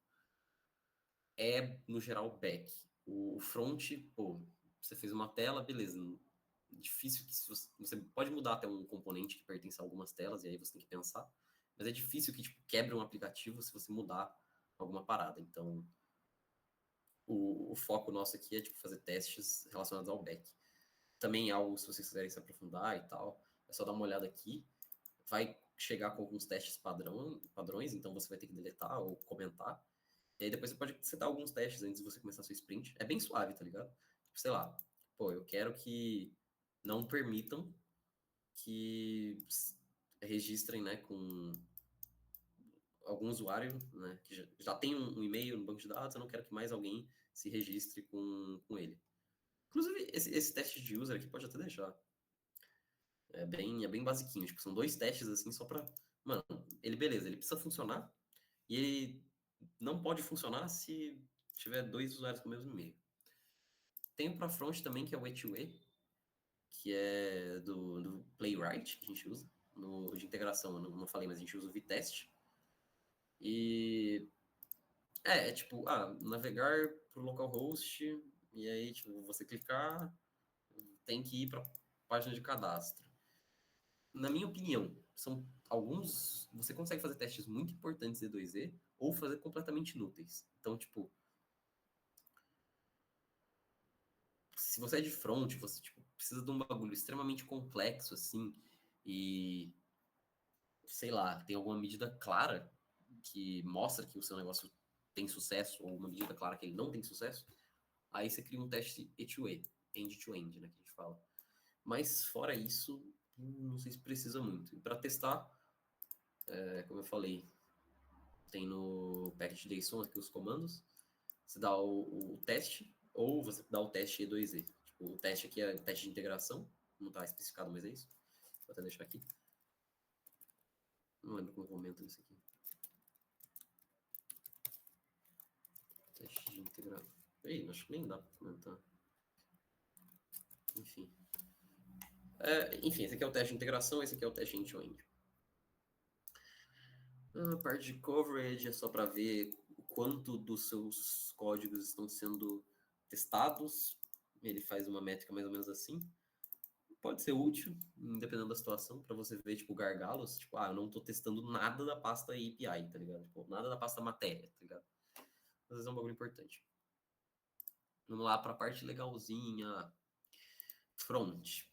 S1: é, no geral, back. O front, pô, você fez uma tela, beleza. Difícil que você pode mudar até um componente que pertence a algumas telas, e aí você tem que pensar. Mas é difícil que, tipo, quebre um aplicativo se você mudar alguma parada. Então, o foco nosso aqui é, tipo, fazer testes relacionados ao back. Também é algo, se vocês quiserem se aprofundar e tal, é só dar uma olhada aqui. Vai chegar com alguns testes padrões, então você vai ter que deletar ou comentar. E aí depois você pode setar alguns testes antes de você começar a sua sprint. É bem suave, tá ligado? Tipo, sei lá, pô, eu quero que não permitam que registrem, né, com algum usuário, né, que já tem um e-mail no banco de dados, eu não quero que mais alguém se registre com ele. Inclusive, esse teste de user aqui pode até deixar. É bem basiquinho, tipo, são 2 testes, assim, só pra... Mano, beleza, ele precisa funcionar, e ele não pode funcionar se tiver 2 usuários com o mesmo e-mail. Tem o para front também, que é o E2E, que é do Playwright, que a gente usa, de integração, eu não falei, mas a gente usa o VTest. E tipo, navegar pro localhost, e aí, tipo, você clicar, tem que ir para página de cadastro. Na minha opinião, são alguns. Você consegue fazer testes muito importantes E2E ou fazer completamente inúteis. Então, tipo, se você é de front, você tipo, precisa de um bagulho extremamente complexo, assim, e sei lá, tem alguma medida clara que mostra que o seu negócio tem sucesso, ou uma medida clara que ele não tem sucesso, aí você cria um teste E2E, end-to-end, né, que a gente fala. Mas fora isso, não sei se precisa muito. E para testar, como eu falei, tem no package.json aqui os comandos, você dá o teste, ou você dá o teste E2E. Tipo, o teste aqui é o teste de integração, não está especificado, mas é isso. Vou até deixar aqui. Não lembro como eu comento isso aqui. Teste de integração. Ei, acho que nem dá para comentar. Enfim. Enfim, esse aqui é o teste de integração, esse aqui é o teste end-to-end. A parte de coverage é só para ver o quanto dos seus códigos estão sendo testados. Ele faz uma métrica mais ou menos assim. Pode ser útil, dependendo da situação, para você ver, tipo, gargalos. Tipo, eu não estou testando nada da pasta API, tá ligado? Tipo, nada da pasta matéria, tá ligado? Às vezes é um bagulho importante. Vamos lá para a parte legalzinha. Front.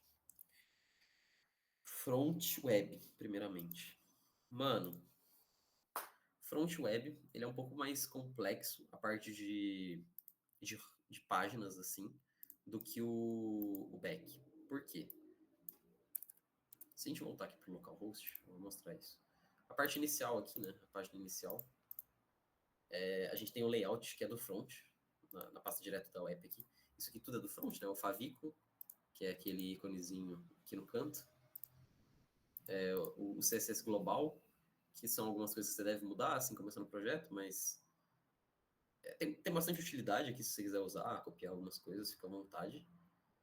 S1: Front web, primeiramente. Mano, Front web, ele é um pouco mais complexo, a parte de páginas, assim, do que o back. Por quê? Se a gente voltar aqui para o localhost, eu vou mostrar isso. A parte inicial aqui, né? A página inicial, a gente tem o layout que é do front, na pasta direta da web aqui. Isso aqui tudo é do front, né? O favicon, que é aquele íconezinho aqui no canto. O CSS global, que são algumas coisas que você deve mudar, assim, começando o projeto, mas tem bastante utilidade aqui se você quiser usar, copiar algumas coisas, fica à vontade.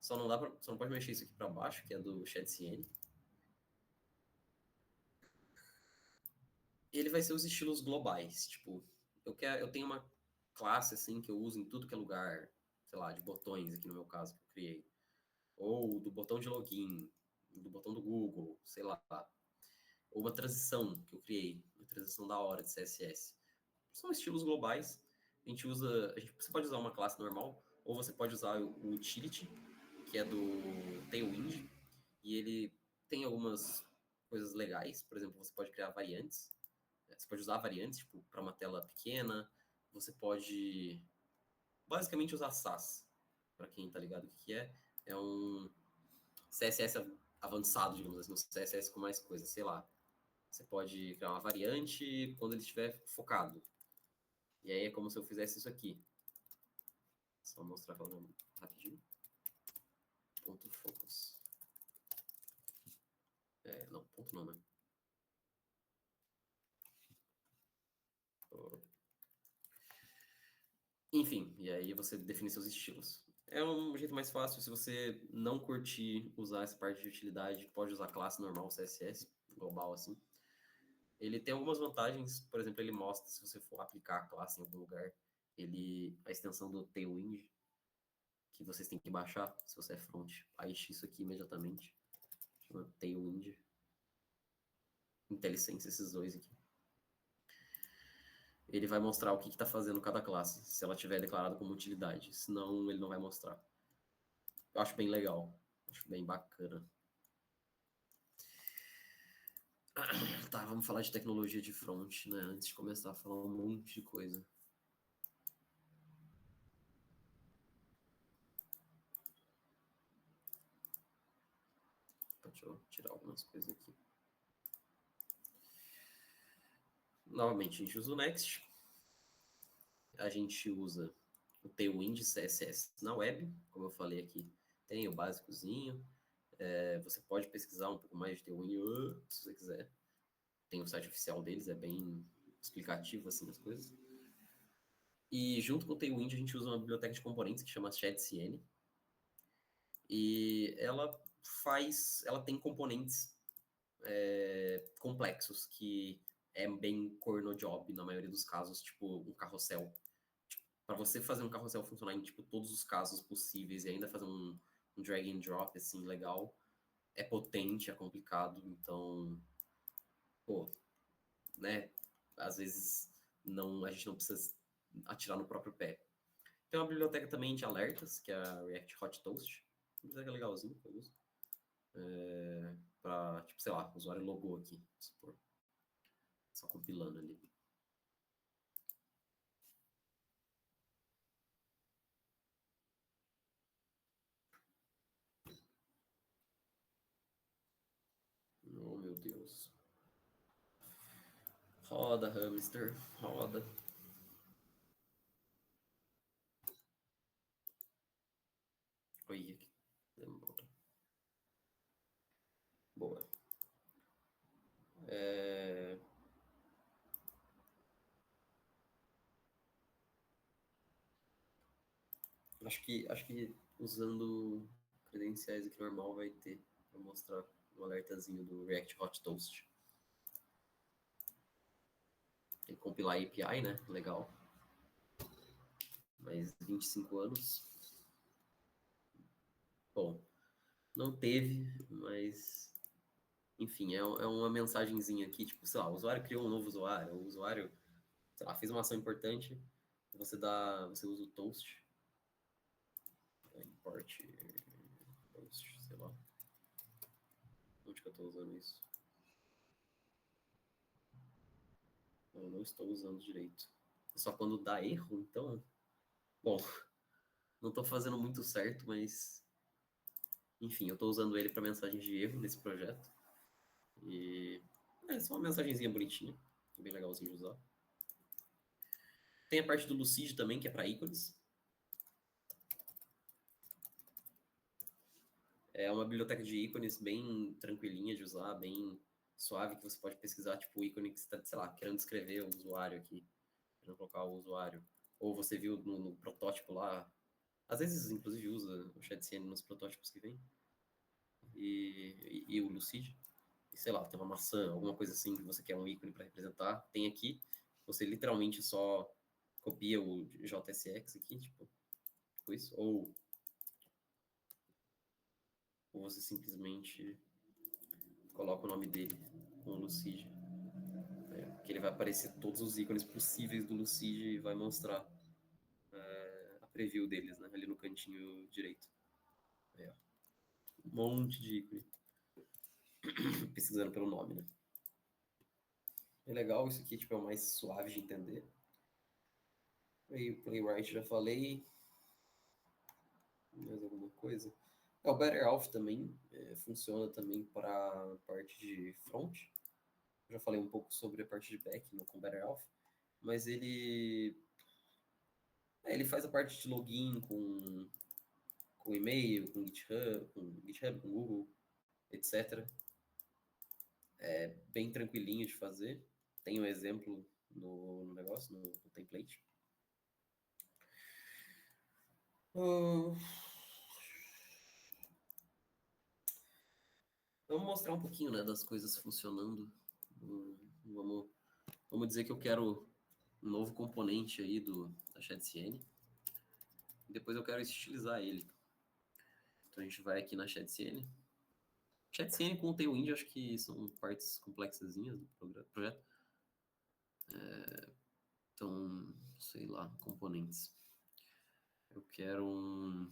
S1: Só não pode mexer isso aqui para baixo, que é do ChatCN. Ele vai ser os estilos globais, tipo, eu tenho uma classe assim que eu uso em tudo que é lugar, sei lá, de botões aqui no meu caso que eu criei, ou do botão de login, do botão do Google, sei lá, ou uma transição que eu criei, uma transição da hora de CSS. São estilos globais. Você pode usar uma classe normal, ou você pode usar o utility, que é do Tailwind, e ele tem algumas coisas legais. Por exemplo, você pode criar variantes. Você pode usar variantes, tipo, para uma tela pequena. Você pode, basicamente, usar Sass. Para quem tá ligado o que é. É um CSS avançado, digamos assim, um CSS com mais coisas, sei lá. Você pode criar uma variante quando ele estiver focado. E aí é como se eu fizesse isso aqui. Só mostrar falando rapidinho. Ponto focus. Não, ponto não, né? Enfim, e aí você define seus estilos. É um jeito mais fácil. Se você não curtir usar essa parte de utilidade, pode usar classe normal, CSS, global assim. Ele tem algumas vantagens, por exemplo, ele mostra se você for aplicar a classe em algum lugar, a extensão do Tailwind, que vocês têm que baixar, se você é front, baixe isso aqui imediatamente. Chama Tailwind. IntelliSense, esses dois aqui. Ele vai mostrar o que está fazendo cada classe, se ela tiver declarado como utilidade. Senão, ele não vai mostrar. Eu acho bem legal. Acho bem bacana. Tá, vamos falar de tecnologia de front, né? Antes de começar a falar um monte de coisa. Deixa eu tirar algumas coisas aqui. Novamente, a gente usa o Next. A gente usa o Tailwind CSS na web, como eu falei aqui. Tem o básicozinho. Você pode pesquisar um pouco mais de Tailwind, se você quiser. Tem o site oficial deles, é bem explicativo assim as coisas. E junto com o Tailwind a gente usa uma biblioteca de componentes que chama ChatCN. E ela tem componentes complexos que é bem core no job na maioria dos casos, tipo um carrossel. Para você fazer um carrossel funcionar em tipo todos os casos possíveis e ainda fazer um drag and drop assim legal, é potente, é complicado, então, pô, né? Às vezes a gente não precisa atirar no próprio pé. Tem uma biblioteca também de alertas, que é a React Hot Toast. Uma biblioteca legalzinha que eu uso. Pra, tipo, sei lá, o usuário logou aqui, supor. Só compilando ali. Oh, meu Deus. Roda, hamster. Roda. Olha que demora. Boa. Acho que usando credenciais aqui normal vai ter. Vou mostrar um alertazinho do React Hot Toast. Tem que compilar a API, né? Legal. Mas 25 anos. Bom, não teve, mas enfim, é uma mensagenzinha aqui, tipo, sei lá, o usuário criou um novo usuário, o usuário, sei lá, fez uma ação importante, você usa o toast, import toast, sei lá. Onde que eu tô usando isso? Eu não estou usando direito. Só quando dá erro, então... Bom, não estou fazendo muito certo, mas... Enfim, eu estou usando ele para mensagem de erro nesse projeto. E... É só uma mensagenzinha bonitinha. Bem legalzinho de usar. Tem a parte do Lucid também, que é para ícones. É uma biblioteca de ícones bem tranquilinha de usar, bem suave, que você pode pesquisar, tipo, o ícone que você está, sei lá, querendo descrever o usuário aqui, querendo colocar o usuário. Ou você viu no protótipo lá, às vezes, inclusive, usa o ChatCN nos protótipos que vem, e o Lucid. E, sei lá, tem uma maçã, alguma coisa assim que você quer um ícone para representar, tem aqui. Você literalmente só copia o JSX aqui, tipo isso, ou você simplesmente coloca o nome dele com o Lucid. Que ele vai aparecer todos os ícones possíveis do Lucid e vai mostrar a preview deles, né? Ali no cantinho direito. Aí, ó. Um monte de ícone. Pesquisando pelo nome, né? É legal, isso aqui tipo, é o mais suave de entender. Aí o Playwright já falei. Mais alguma coisa? O Better Alpha também funciona também para parte de front. Eu já falei um pouco sobre a parte de back com Better Alpha, mas ele faz a parte de login com e-mail, com GitHub, com Google, etc. É bem tranquilinho de fazer. Tem um exemplo no negócio, no template. Vamos mostrar um pouquinho, né, das coisas funcionando. Vamos dizer que eu quero um novo componente aí da ChatCN. Depois eu quero estilizar ele. Então a gente vai aqui na ChatCN. ChatCN com o Tailwind acho que são partes complexazinhas do projeto. Então, sei lá, componentes. Eu quero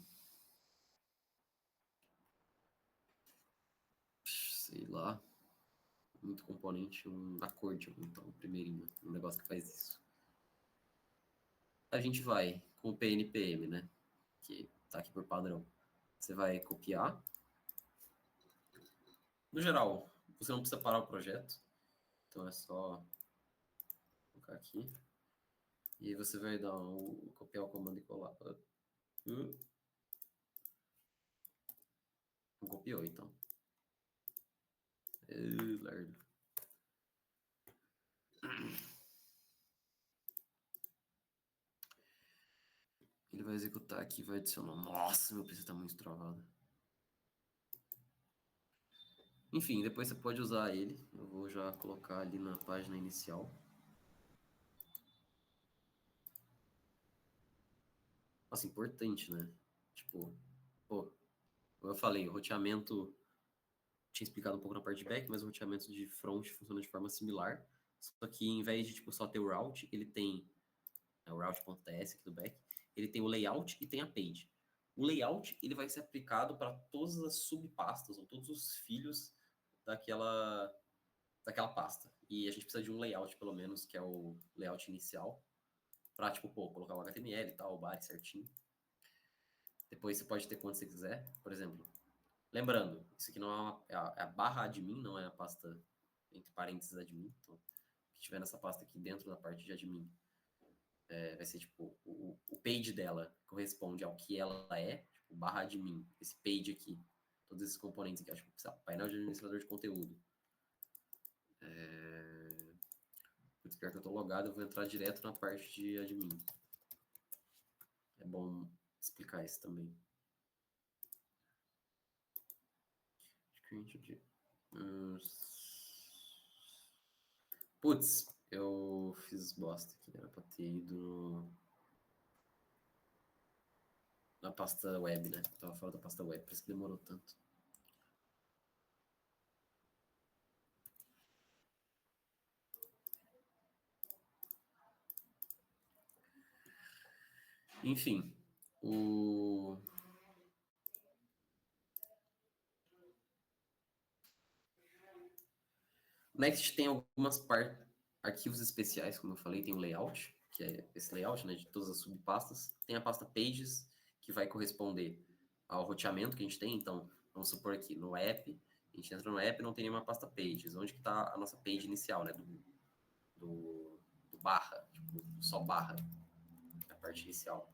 S1: sei lá, muito componente, um accordion, então, primeirinho, um negócio que faz isso. A gente vai com o PNPM, né, que tá aqui por padrão. Você vai copiar. No geral, você não precisa parar o projeto, então é só colocar aqui. E aí você vai dar copiar o comando e colar. Não copiou, então. Lerdo. Ele vai executar aqui, vai adicionar. Nossa, meu PC tá muito travado. Enfim, depois você pode usar ele. Eu vou já colocar ali na página inicial. Nossa, importante, né? Tipo, pô, como eu falei, o roteamento tinha explicado um pouco na parte de back, mas o roteamento de front funciona de forma similar. Só que em vez de tipo, só ter o route, ele tem o route.ts aqui do back, ele tem o layout e tem a page. O layout ele vai ser aplicado para todas as subpastas ou todos os filhos daquela pasta. E a gente precisa de um layout, pelo menos, que é o layout inicial, para tipo, pô, colocar o HTML e tal, o body certinho. Depois você pode ter quando você quiser. Por exemplo, lembrando, isso aqui não é a barra admin, não é a pasta entre parênteses admin. Então, o que tiver nessa pasta aqui dentro da parte de admin vai ser tipo o page dela corresponde ao que ela é, tipo, barra admin, esse page aqui, todos esses componentes aqui, acho que painel de administrador de conteúdo. Putz, pior que eu tô logado, eu vou entrar direto na parte de admin. É bom explicar isso também. Putz, eu fiz bosta aqui. Era pra ter ido na pasta web, né? Tava fora da pasta web, por isso que demorou tanto. Enfim, o Next tem algumas partes. arquivos especiais, como eu falei, tem o layout, que é esse layout, né, de todas as subpastas. Tem a pasta pages, que vai corresponder ao roteamento que a gente tem. Então, vamos supor aqui, no app, a gente entra no app e não tem nenhuma pasta pages. Onde que está a nossa page inicial, né, do barra, tipo, só barra, a parte inicial.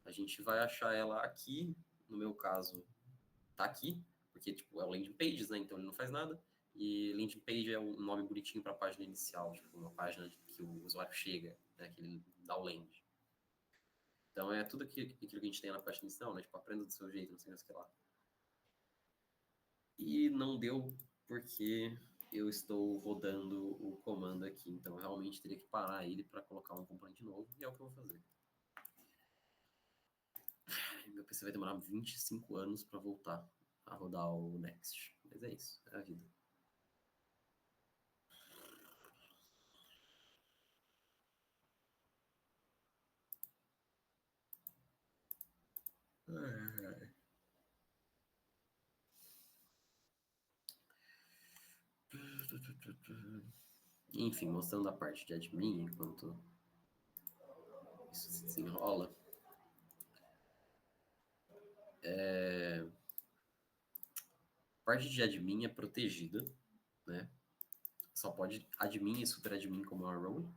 S1: A gente vai achar ela aqui, no meu caso, tá aqui, porque tipo, é o landing pages, né? Então ele não faz nada. E landing page é um nome bonitinho para a página inicial, tipo, uma página que o usuário chega, né? Que ele dá o land. Então é tudo aquilo que a gente tem na página inicial, né? Tipo, aprenda do seu jeito, não sei mais o que lá. E não deu porque eu estou rodando o comando aqui, então eu realmente teria que parar ele para colocar um componente novo, e é o que eu vou fazer. Meu PC vai demorar 25 anos para voltar a rodar o Next. Mas é isso, é a vida. Enfim, mostrando a parte de admin enquanto isso se desenrola. A parte de admin é protegida, né? Só pode admin e super admin como uma role.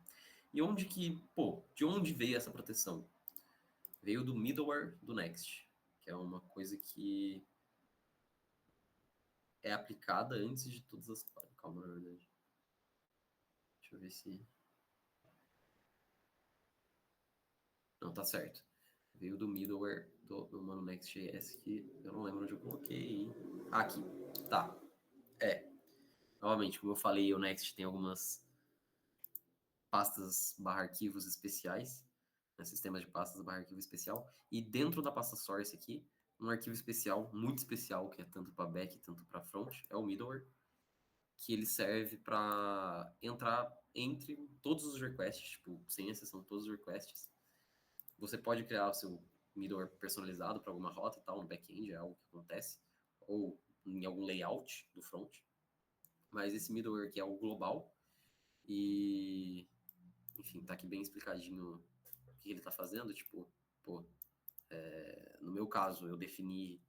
S1: E onde que, pô, de onde veio essa proteção? Veio do middleware do Next, que é uma coisa que é aplicada antes de todas as... Calma, na verdade. Deixa eu ver se... Não, tá certo. Veio do middleware do mano Next.js, que eu não lembro onde eu coloquei. Aqui, tá. Novamente, como eu falei, o Next tem algumas pastas barra arquivos especiais, né, sistemas de pastas barra arquivo especial, e dentro da pasta source aqui, um arquivo especial, muito especial, que é tanto para back tanto para front, é o middleware, que ele serve para entrar entre todos os requests, tipo, sem exceção, todos os requests. Você pode criar o seu middleware personalizado para alguma rota e tal, no back-end, é algo que acontece, ou em algum layout do front. Mas esse middleware aqui é o global, e enfim, tá aqui bem explicadinho o que ele tá fazendo, tipo, pô, no meu caso, eu defini,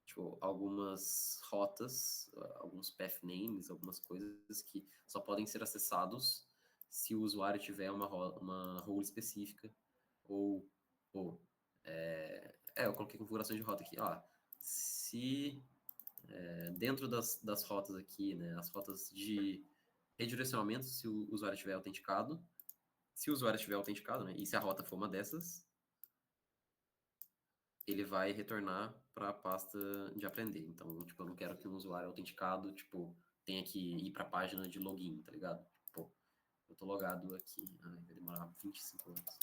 S1: tipo, algumas rotas, alguns path names, algumas coisas que só podem ser acessados se o usuário tiver uma role específica, ou, pô, eu coloquei configurações de rota aqui, se dentro das rotas aqui, né, as rotas de redirecionamento, se o usuário estiver autenticado, né, e se a rota for uma dessas, ele vai retornar para a pasta de aprender. Então, tipo, eu não quero que um usuário autenticado, tipo, tenha que ir para a página de login, tá ligado? Pô, eu tô logado aqui. Ai, vai demorar 25 anos.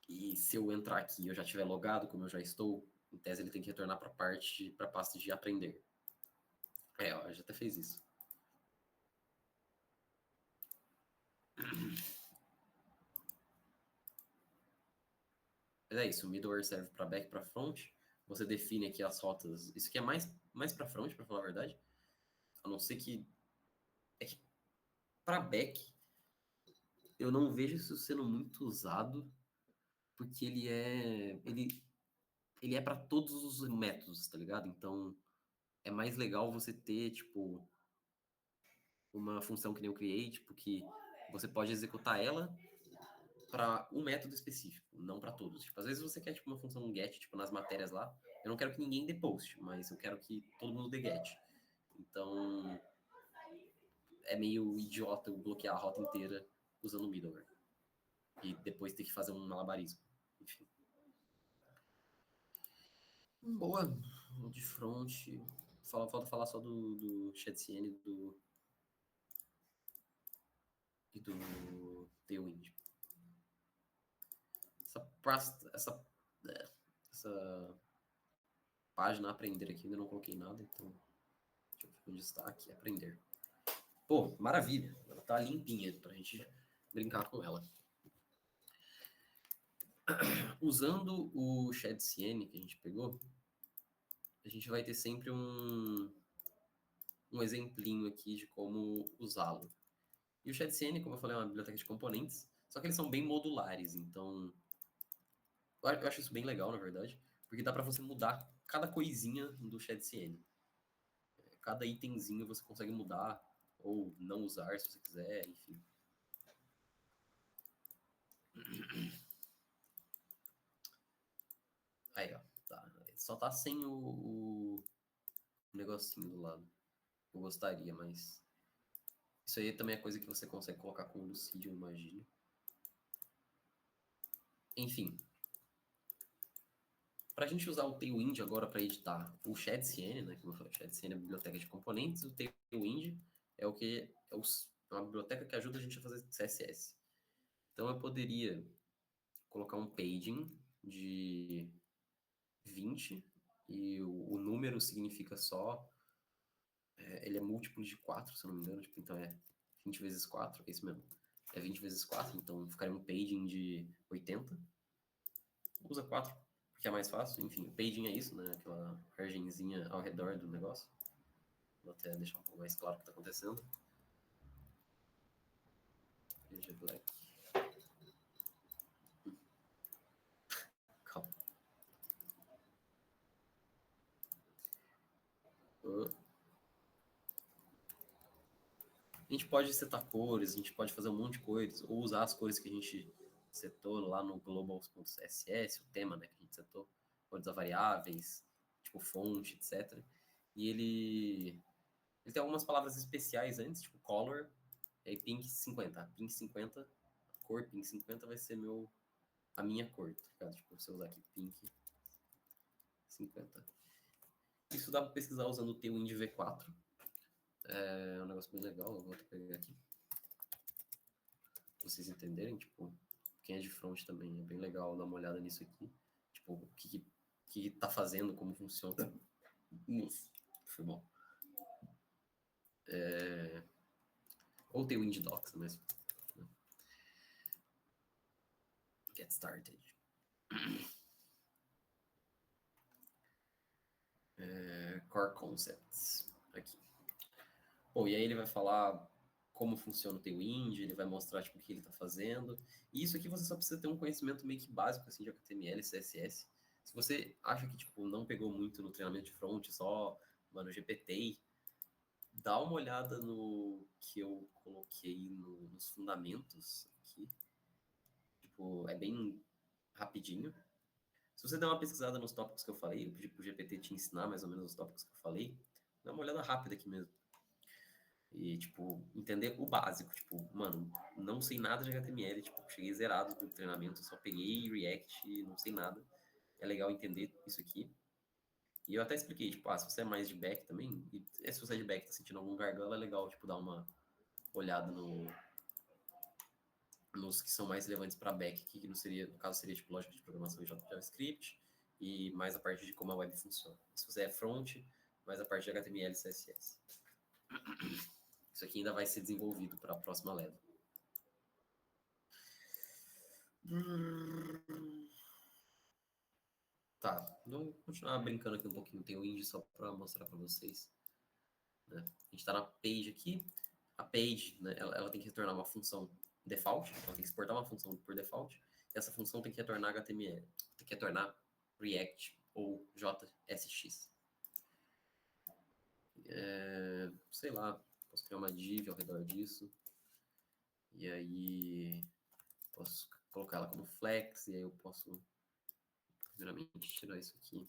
S1: E se eu entrar aqui e eu já estiver logado, como eu já estou, em tese ele tem que retornar para a pasta de aprender. Ó, já até fez isso. Mas é isso, o middleware serve para back e para front. Você define aqui as rotas. Isso aqui é mais para front, para falar a verdade. A não ser que para back eu não vejo isso sendo muito usado, porque ele é para todos os métodos, tá ligado? Então é mais legal você ter tipo uma função que nem o create, tipo, que você pode executar ela para um método específico, não para todos. Tipo, às vezes você quer tipo uma função get, tipo nas matérias lá, eu não quero que ninguém dê post, mas eu quero que todo mundo dê get. Então é meio idiota eu bloquear a rota inteira usando o middleware e depois ter que fazer um malabarismo. Enfim. Boa. De front. Falta falar só do Shadcn e do Tailwind. Essa página aprender aqui ainda não coloquei nada, então deixa eu ver onde está aqui, aprender. Pô, maravilha. Ela tá limpinha pra gente brincar com ela. Usando o Shadcn que a gente pegou, a gente vai ter sempre um exemplinho aqui de como usá-lo. E o ShadCN, como eu falei, é uma biblioteca de componentes, só que eles são bem modulares, então eu acho isso bem legal, na verdade, porque dá para você mudar cada coisinha do ShadCN. Cada itemzinho você consegue mudar ou não usar se você quiser, enfim. Aí, ó, tá. Só tá sem o negocinho do lado. Eu gostaria, mas isso aí também é coisa que você consegue colocar com o Lucidio, eu imagino. Enfim. Para a gente usar o Tailwind agora para editar o ShadCN, né? Como eu falei, o ShadCN é a biblioteca de componentes, o Tailwind é o que é uma biblioteca que ajuda a gente a fazer CSS. Então eu poderia colocar um paging de 20 e o número significa só ele é múltiplo de 4, se eu não me engano, tipo, então é 20 vezes 4, é isso mesmo. É 20 vezes 4, então ficaria um paging de 80. Usa 4, porque é mais fácil. Enfim, o paging é isso, né? Aquela margenzinha ao redor do negócio. Vou até deixar um pouco mais claro o que está acontecendo. Veja black. Calma. A gente pode setar cores, a gente pode fazer um monte de cores, ou usar as cores que a gente setou lá no globals.css, o tema, né, que a gente setou, pode usar variáveis, tipo fonte, etc. E ele tem algumas palavras especiais antes, tipo color, e pink 50. Pink 50, a cor pink 50 vai ser a minha cor, tá ligado? Tipo, se eu usar aqui pink 50. Isso dá para pesquisar usando o Tailwind V4. É um negócio bem legal, eu vou pegar aqui. Pra vocês entenderem, tipo, quem é de front também é bem legal dar uma olhada nisso aqui. Tipo, o que tá fazendo, como funciona. Foi bom. Ou tem o Indie Docs mesmo. Get started. Core Concepts. Aqui. Bom, e aí ele vai falar como funciona o Tailwind, ele vai mostrar tipo, o que ele está fazendo. E isso aqui você só precisa ter um conhecimento meio que básico assim, de HTML e CSS. Se você acha que tipo, não pegou muito no treinamento de front, só, mano, GPT, dá uma olhada no que eu coloquei nos fundamentos aqui. Tipo, é bem rapidinho. Se você der uma pesquisada nos tópicos que eu falei, eu pedi pro GPT te ensinar mais ou menos os tópicos que eu falei, dá uma olhada rápida aqui mesmo. E, tipo, entender o básico. Tipo, mano, não sei nada de HTML, tipo, cheguei zerado do treinamento, só peguei React e não sei nada. É legal entender isso aqui. E eu até expliquei, tipo, se você é mais de back também, e se você é de back e tá sentindo algum gargalo, é legal, tipo, dar uma olhada nos que são mais relevantes para back, que no caso seria, tipo, lógica de programação em JavaScript, e mais a parte de como a web funciona. Se você é front, mais a parte de HTML e CSS. Isso aqui ainda vai ser desenvolvido para a próxima leva. Tá, vamos continuar brincando aqui um pouquinho. Tem o Indie só para mostrar para vocês. Né? A gente está na page aqui. A page, né, ela tem que retornar uma função default, ela tem que exportar uma função por default. E essa função tem que retornar HTML, tem que retornar React ou JSX. Sei lá, posso criar uma div ao redor disso. E aí posso colocar ela como flex, e aí eu posso primeiramente tirar isso aqui.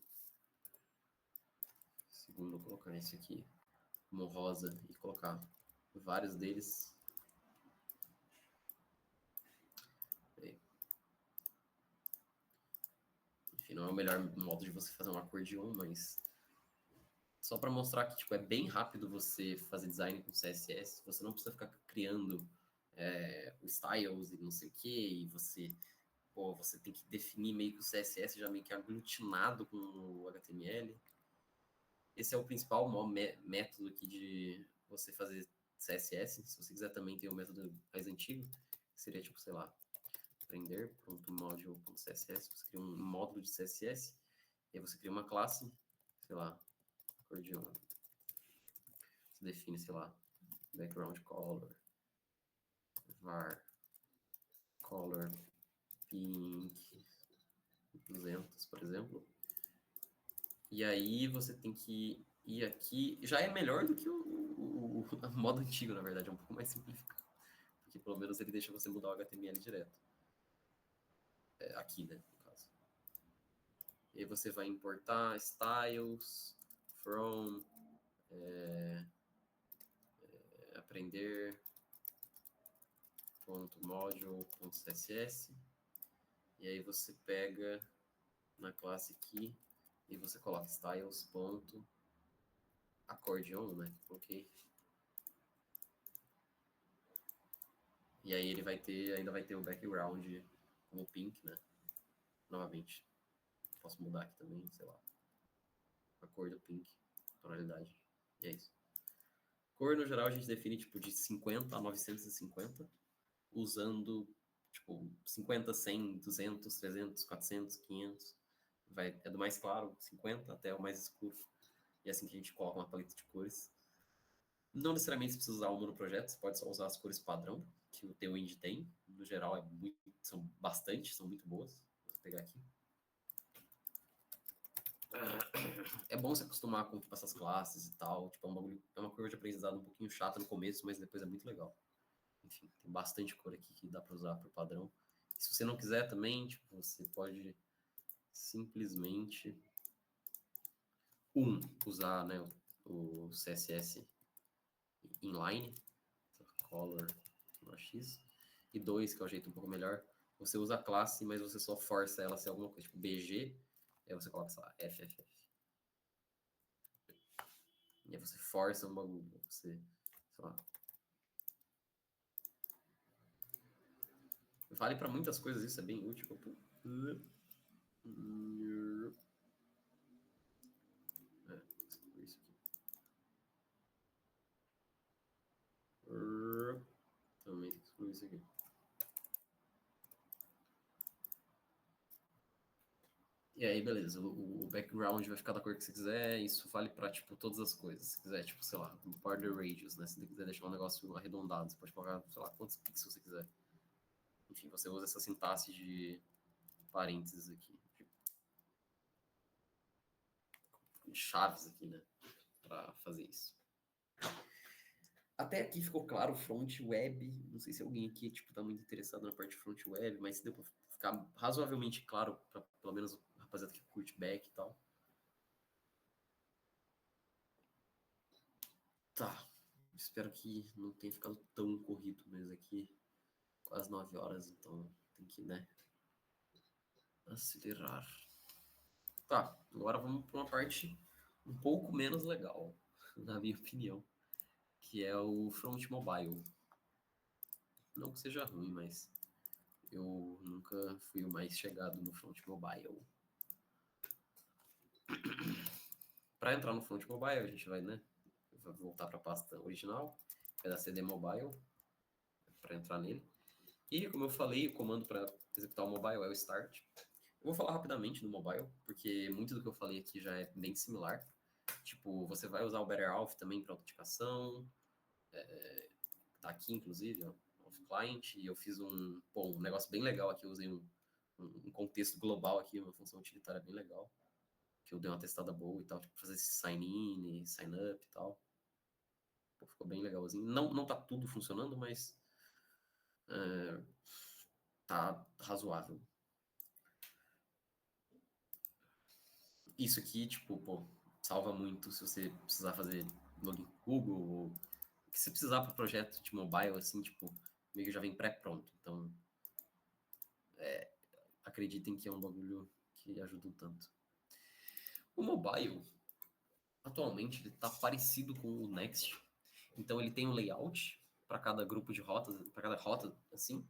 S1: Segundo, colocar isso aqui como rosa e colocar vários deles. Enfim, não é o melhor modo de você fazer um acordeon, mas só para mostrar que tipo, é bem rápido você fazer design com CSS. Você não precisa ficar criando o styles e não sei o que, e você tem que definir meio que o CSS já meio que aglutinado com o HTML. Esse é o principal método aqui de você fazer CSS. Se você quiser também ter um método mais antigo, que seria tipo, sei lá, aprender.module.css. Você cria um módulo de CSS, e aí você cria uma classe, sei lá, acordeon. Você define, sei lá, background color, var, color, pink, 200, por exemplo. E aí você tem que ir aqui. Já é melhor do que o modo antigo, na verdade, é um pouco mais simplificado. Porque pelo menos ele deixa você mudar o HTML direto. Aqui, né, no caso. E aí você vai importar styles, from, aprender, .module.css. E aí você pega na classe aqui e você coloca styles.accordion, né? Ok. E aí ele ainda vai ter o background como pink, né? Novamente. Posso mudar aqui também, sei lá. A cor do pink, tonalidade. E é isso. Cor, no geral, a gente define tipo de 50 a 950, usando tipo 50, 100, 200, 300, 400, 500. É do mais claro, 50, até o mais escuro. E é assim que a gente coloca uma paleta de cores. Não necessariamente você precisa usar uma no projeto, você pode só usar as cores padrão, que o teu indie tem. No geral, são muito boas. Vou pegar aqui. É bom se acostumar com tipo, essas classes e tal. Tipo, é uma curva de aprendizado um pouquinho chata no começo, mas depois é muito legal. Enfim, tem bastante cor aqui que dá para usar por padrão. E se você não quiser também, tipo, você pode simplesmente usar, né, o CSS inline, color x, e 2, que é o jeito um pouco melhor, você usa a classe, mas você só força ela a ser alguma coisa, tipo BG, aí você coloca, sei lá, FFF. E aí você força um bagulho, você, sei lá. Vale para muitas coisas, isso é bem útil. Isso aqui. Também excluir isso aqui. E aí, beleza, o background vai ficar da cor que você quiser, isso vale pra, tipo, todas as coisas. Se quiser, tipo, sei lá, border radius, né? Se você quiser deixar um negócio arredondado, você pode colocar, sei lá, quantos pixels você quiser. Enfim, você usa essa sintaxe de parênteses aqui, de chaves aqui, né? Pra fazer isso. Até aqui ficou claro front web. Não sei se alguém aqui, tipo, tá muito interessado na parte front web, mas deu pra ficar razoavelmente claro pra pelo menos a rapaziada que curte back e tal. Tá. Espero que não tenha ficado tão corrido, mas aqui quase 9 horas, então tem que, né, acelerar. Tá, agora vamos para uma parte um pouco menos legal, na minha opinião, que é o front mobile. Não que seja ruim, mas eu nunca fui o mais chegado no front mobile. Para entrar no front mobile, a gente vai, né, vai voltar para a pasta original, vai dar CD mobile para entrar nele. E, como eu falei, o comando para executar o mobile é o start. Eu vou falar rapidamente do mobile, porque muito do que eu falei aqui já é bem similar. Tipo, você vai usar o BetterAuth também para autenticação. Tá aqui, inclusive, ó, Auth Client. E eu fiz um negócio bem legal aqui. Eu usei um contexto global aqui, uma função utilitária bem legal. Que eu dei uma testada boa e tal. Tipo, fazer esse sign-in, sign-up e tal. Pô, ficou bem legalzinho. Não tá tudo funcionando, mas tá razoável. Isso aqui, tipo, pô, salva muito se você precisar fazer login com o Google ou o que você precisar para o projeto de mobile, assim, tipo, meio que já vem pré-pronto. Então, acreditem que é um bagulho que ajuda tanto. O mobile, atualmente, ele tá parecido com o Next. Então, ele tem um layout para cada grupo de rotas, para cada rota, assim.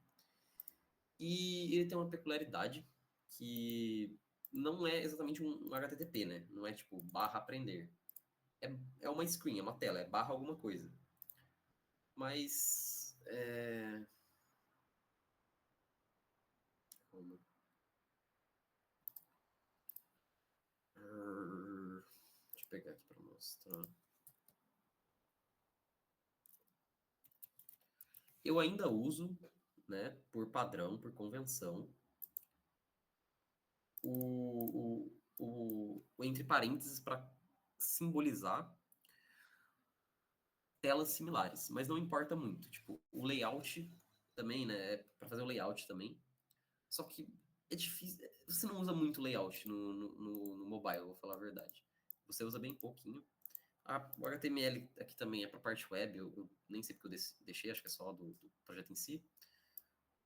S1: E ele tem uma peculiaridade que não é exatamente um HTTP, né? Não é tipo barra aprender. É uma screen, é uma tela, é barra alguma coisa. Mas. Deixa eu pegar aqui para mostrar. Eu ainda uso, né, por padrão, por convenção, o entre parênteses para simbolizar telas similares, mas não importa muito. Tipo, o layout também, né, para fazer o layout também. Só que é difícil, você não usa muito layout no mobile, vou falar a verdade. Você usa bem pouquinho. O HTML aqui também é para parte web, eu nem sei porque eu deixei, acho que é só do projeto em si.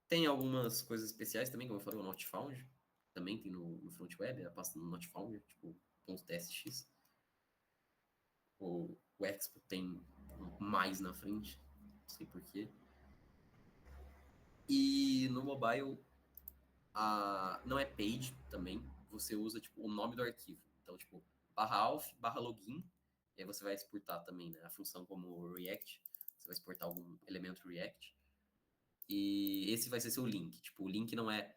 S1: Tem algumas coisas especiais também, como eu falei, o NotFound. Também tem no front web, a pasta no NotFound, tipo, .tsx. O Expo tem mais na frente, não sei porquê. E no mobile, não é page também, você usa tipo, o nome do arquivo. Então, tipo, /alf, /login, e aí você vai exportar também, né, a função como React, você vai exportar algum elemento React. E esse vai ser seu link. Tipo, o link não é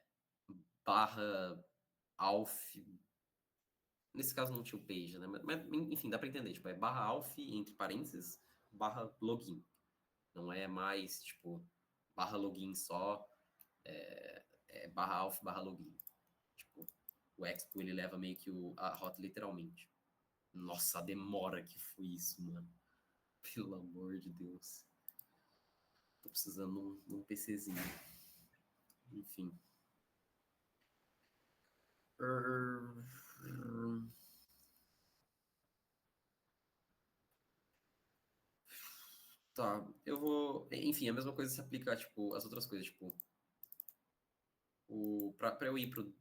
S1: /alf. Nesse caso não tinha o page, né? Mas enfim, dá para entender. Tipo, é /alf, entre parênteses, /login. Não é mais, tipo, /login só, /alf, /login. Tipo, o Expo, ele leva meio que a rota literalmente. Nossa, a demora que foi isso, mano. Pelo amor de Deus. Tô precisando de um PCzinho. Enfim. Tá, eu vou. Enfim, a mesma coisa se aplica, tipo, às outras coisas, tipo. Pra eu ir pro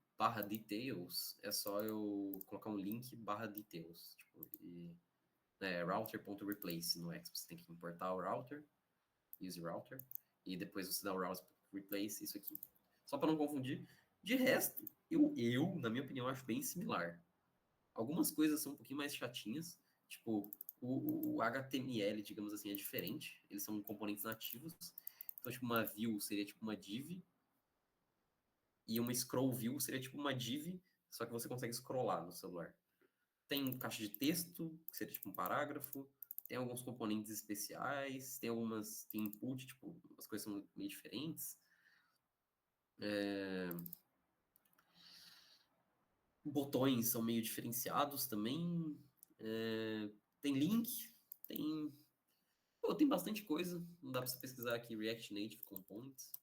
S1: /details, é só eu colocar um link /details. Tipo, router.replace no Expo. Você tem que importar o router, use router, e depois você dá o router.replace, isso aqui. Só para não confundir. De resto, na minha opinião, acho bem similar. Algumas coisas são um pouquinho mais chatinhas, tipo, o HTML, digamos assim, é diferente. Eles são componentes nativos. Então, tipo, uma view seria tipo uma div, e uma scroll view seria tipo uma div, só que você consegue scrollar no celular. Tem caixa de texto, que seria tipo um parágrafo, tem alguns componentes especiais, tem input, tipo, as coisas são meio diferentes. Botões são meio diferenciados também. Tem link, tem... Pô, tem bastante coisa. Não dá pra você pesquisar aqui React Native Components.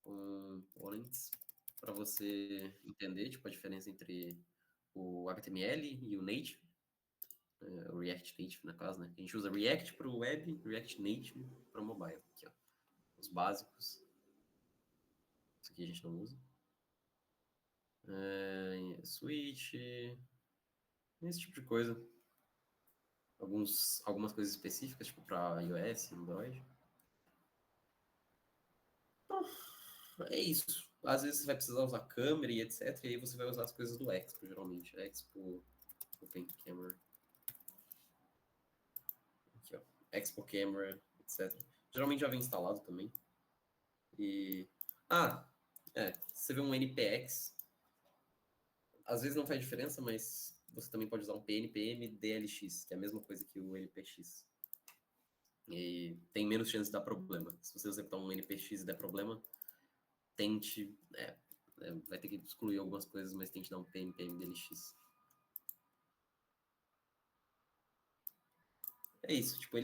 S1: Components, para você entender, tipo, a diferença entre o HTML e o Native. O React Native, na caso, né? A gente usa React para o web, React Native para o mobile. Aqui, ó. Os básicos. Isso aqui a gente não usa. Switch. Esse tipo de coisa. Algumas coisas específicas, tipo para iOS, Android. Então, é isso. Às vezes você vai precisar usar câmera e etc. E aí você vai usar as coisas do Expo, geralmente. Expo, Open Camera. Aqui, ó. Expo Camera, etc. Geralmente já vem instalado também. E. Você vê um NPX. Às vezes não faz diferença, mas você também pode usar um PNPM DLX, que é a mesma coisa que o NPX. E tem menos chance de dar problema. Se você executar um NPX e der problema, tente. Vai ter que excluir algumas coisas, mas tente dar um PNPM DLX. É isso, tipo,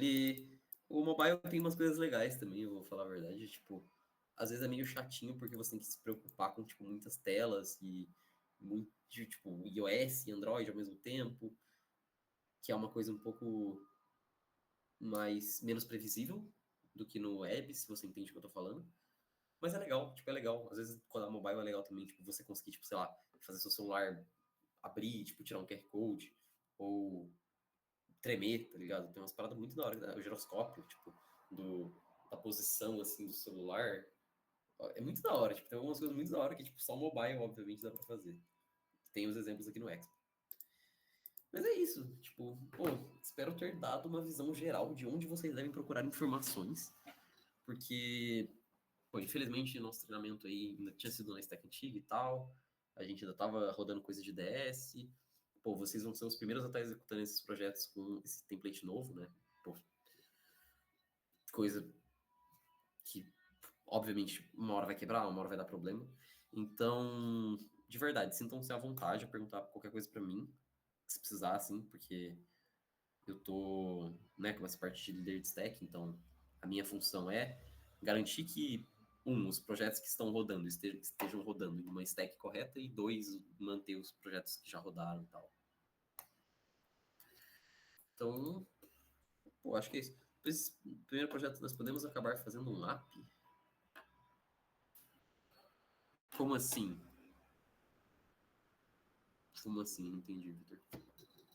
S1: o mobile tem umas coisas legais também, eu vou falar a verdade, tipo, às vezes é meio chatinho porque você tem que se preocupar com, tipo, muitas telas e muito, tipo, iOS e Android ao mesmo tempo, que é uma coisa um pouco menos previsível do que no web, se você entende o que eu tô falando. Mas é legal, tipo, é legal. Às vezes, quando é mobile, é legal também, tipo, você conseguir, tipo, sei lá, fazer seu celular abrir, tipo, tirar um QR Code, ou tremer, tá ligado? Tem umas paradas muito da hora, né? O giroscópio, tipo, da posição, assim, do celular. É muito da hora, tipo, tem algumas coisas muito da hora que, tipo, só mobile, obviamente, dá pra fazer. Tem os exemplos aqui no Expo. Mas é isso, tipo, pô, espero ter dado uma visão geral de onde vocês devem procurar informações, porque, pô, infelizmente, nosso treinamento aí ainda tinha sido na stack antiga e tal, a gente ainda tava rodando coisa de DS, pô, vocês vão ser os primeiros a estar executando esses projetos com esse template novo, né? Pô, coisa obviamente, uma hora vai quebrar, uma hora vai dar problema. Então, de verdade, sintam-se à vontade a perguntar qualquer coisa para mim, se precisar, assim, porque eu tô, né, com essa parte de líder de stack, então a minha função é garantir que, os projetos que estão rodando estejam rodando em uma stack correta, e dois, manter os projetos que já rodaram e tal. Então, pô, acho que é isso. Esse primeiro projeto nós podemos acabar fazendo um app? Como assim? Como assim? Não entendi, Victor.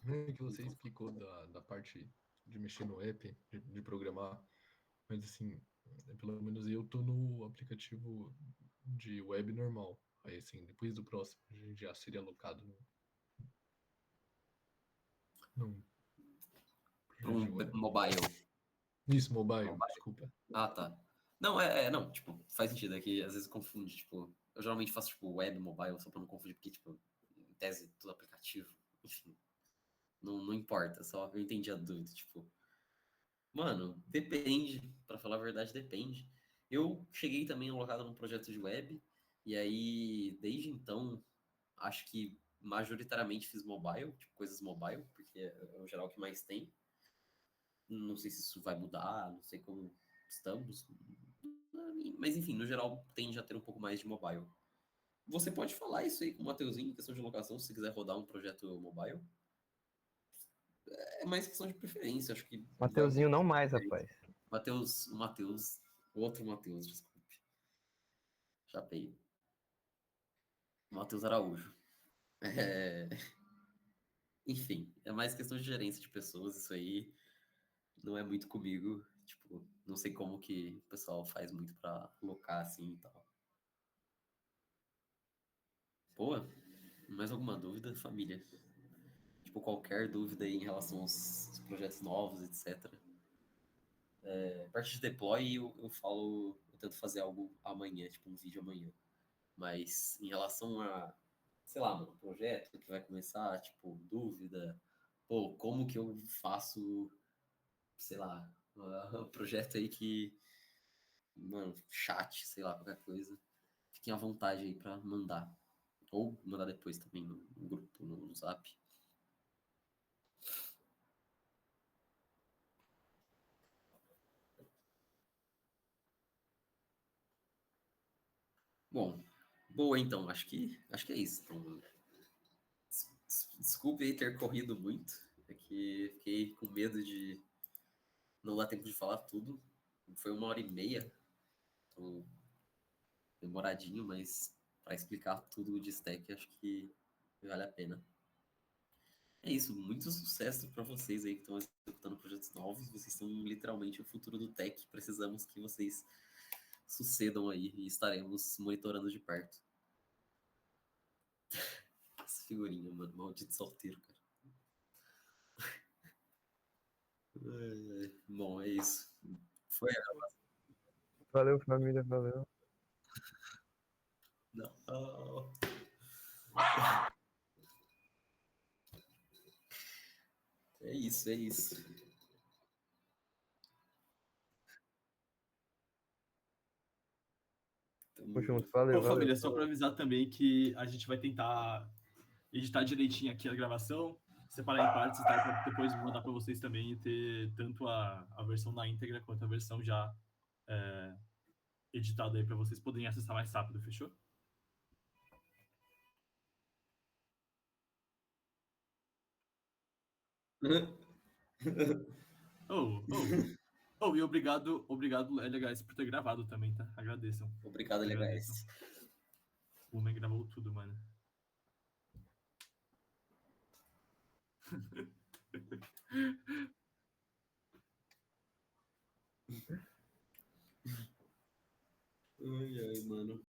S2: É que você explicou da parte de mexer no app, de programar, mas assim, pelo menos eu tô no aplicativo de web normal. Aí assim, depois do próximo, a gente já seria alocado num
S1: Para
S2: projeto de
S1: um
S2: web.
S1: mobile.
S2: Isso, mobile,
S1: Mobile.
S2: desculpa.
S1: Ah, tá. Não, não, tipo, faz sentido, é que às vezes confunde, tipo, eu geralmente faço, tipo, web, mobile, só pra não confundir, porque, tipo, em tese, tudo aplicativo, enfim, não importa, só eu entendi a dúvida, tipo, mano, depende, pra falar a verdade, depende. Eu cheguei também alocado num projeto de web, e aí, desde então, acho que majoritariamente fiz mobile, tipo, coisas mobile, porque é o geral que mais tem. Não sei se isso vai mudar, não sei como estamos. Mas enfim, no geral, tende a ter um pouco mais de mobile. Você pode falar isso aí com o Mateuzinho, questão de locação, se você quiser rodar um projeto mobile. É mais questão de preferência, acho que vai
S4: Mateuzinho não mais, rapaz.
S1: O outro Matheus, desculpe. Chapei. Matheus Araújo. É, enfim, é mais questão de gerência de pessoas, isso aí não é muito comigo. Tipo, não sei como que o pessoal faz muito pra locar assim e tal. Boa. Mais alguma dúvida, família? Tipo, qualquer dúvida aí em relação aos projetos novos, etc. A parte de deploy, eu tento fazer algo amanhã, tipo um vídeo amanhã. Mas em relação a, sei lá, mano, projeto que vai começar, tipo, dúvida, pô, como que eu faço, sei lá, um projeto aí que, mano, chat, sei lá, qualquer coisa. Fiquem à vontade aí pra mandar. Ou mandar depois também no grupo, no Zap. Bom, boa então, acho que é isso. Então, desculpe aí ter corrido muito, é que fiquei com medo de não dar tempo de falar tudo. Foi 1h30, então demoradinho, mas para explicar tudo de stack, acho que vale a pena. É isso, muito sucesso para vocês aí que estão executando projetos novos. Vocês são literalmente o futuro do tech. Precisamos que vocês sucedam aí e estaremos monitorando de perto. Essa figurinha, mano, maldito solteiro, cara. Bom, é isso. Foi a
S4: Valeu, família, valeu.
S1: Não. É isso, é isso.
S4: Tamo junto,
S1: Tamo...
S4: valeu,
S5: Bom,
S4: valeu.
S5: família, só para avisar também que a gente vai tentar editar direitinho aqui a gravação, separar em partes, tá? Para depois mandar para vocês também e ter tanto a versão na íntegra quanto a versão já editada aí para vocês poderem acessar mais rápido, fechou? E obrigado, LHS, por ter gravado também, tá? Agradeçam.
S1: Obrigado,
S5: Agradeçam.
S1: LHS.
S5: O homem gravou tudo, mano.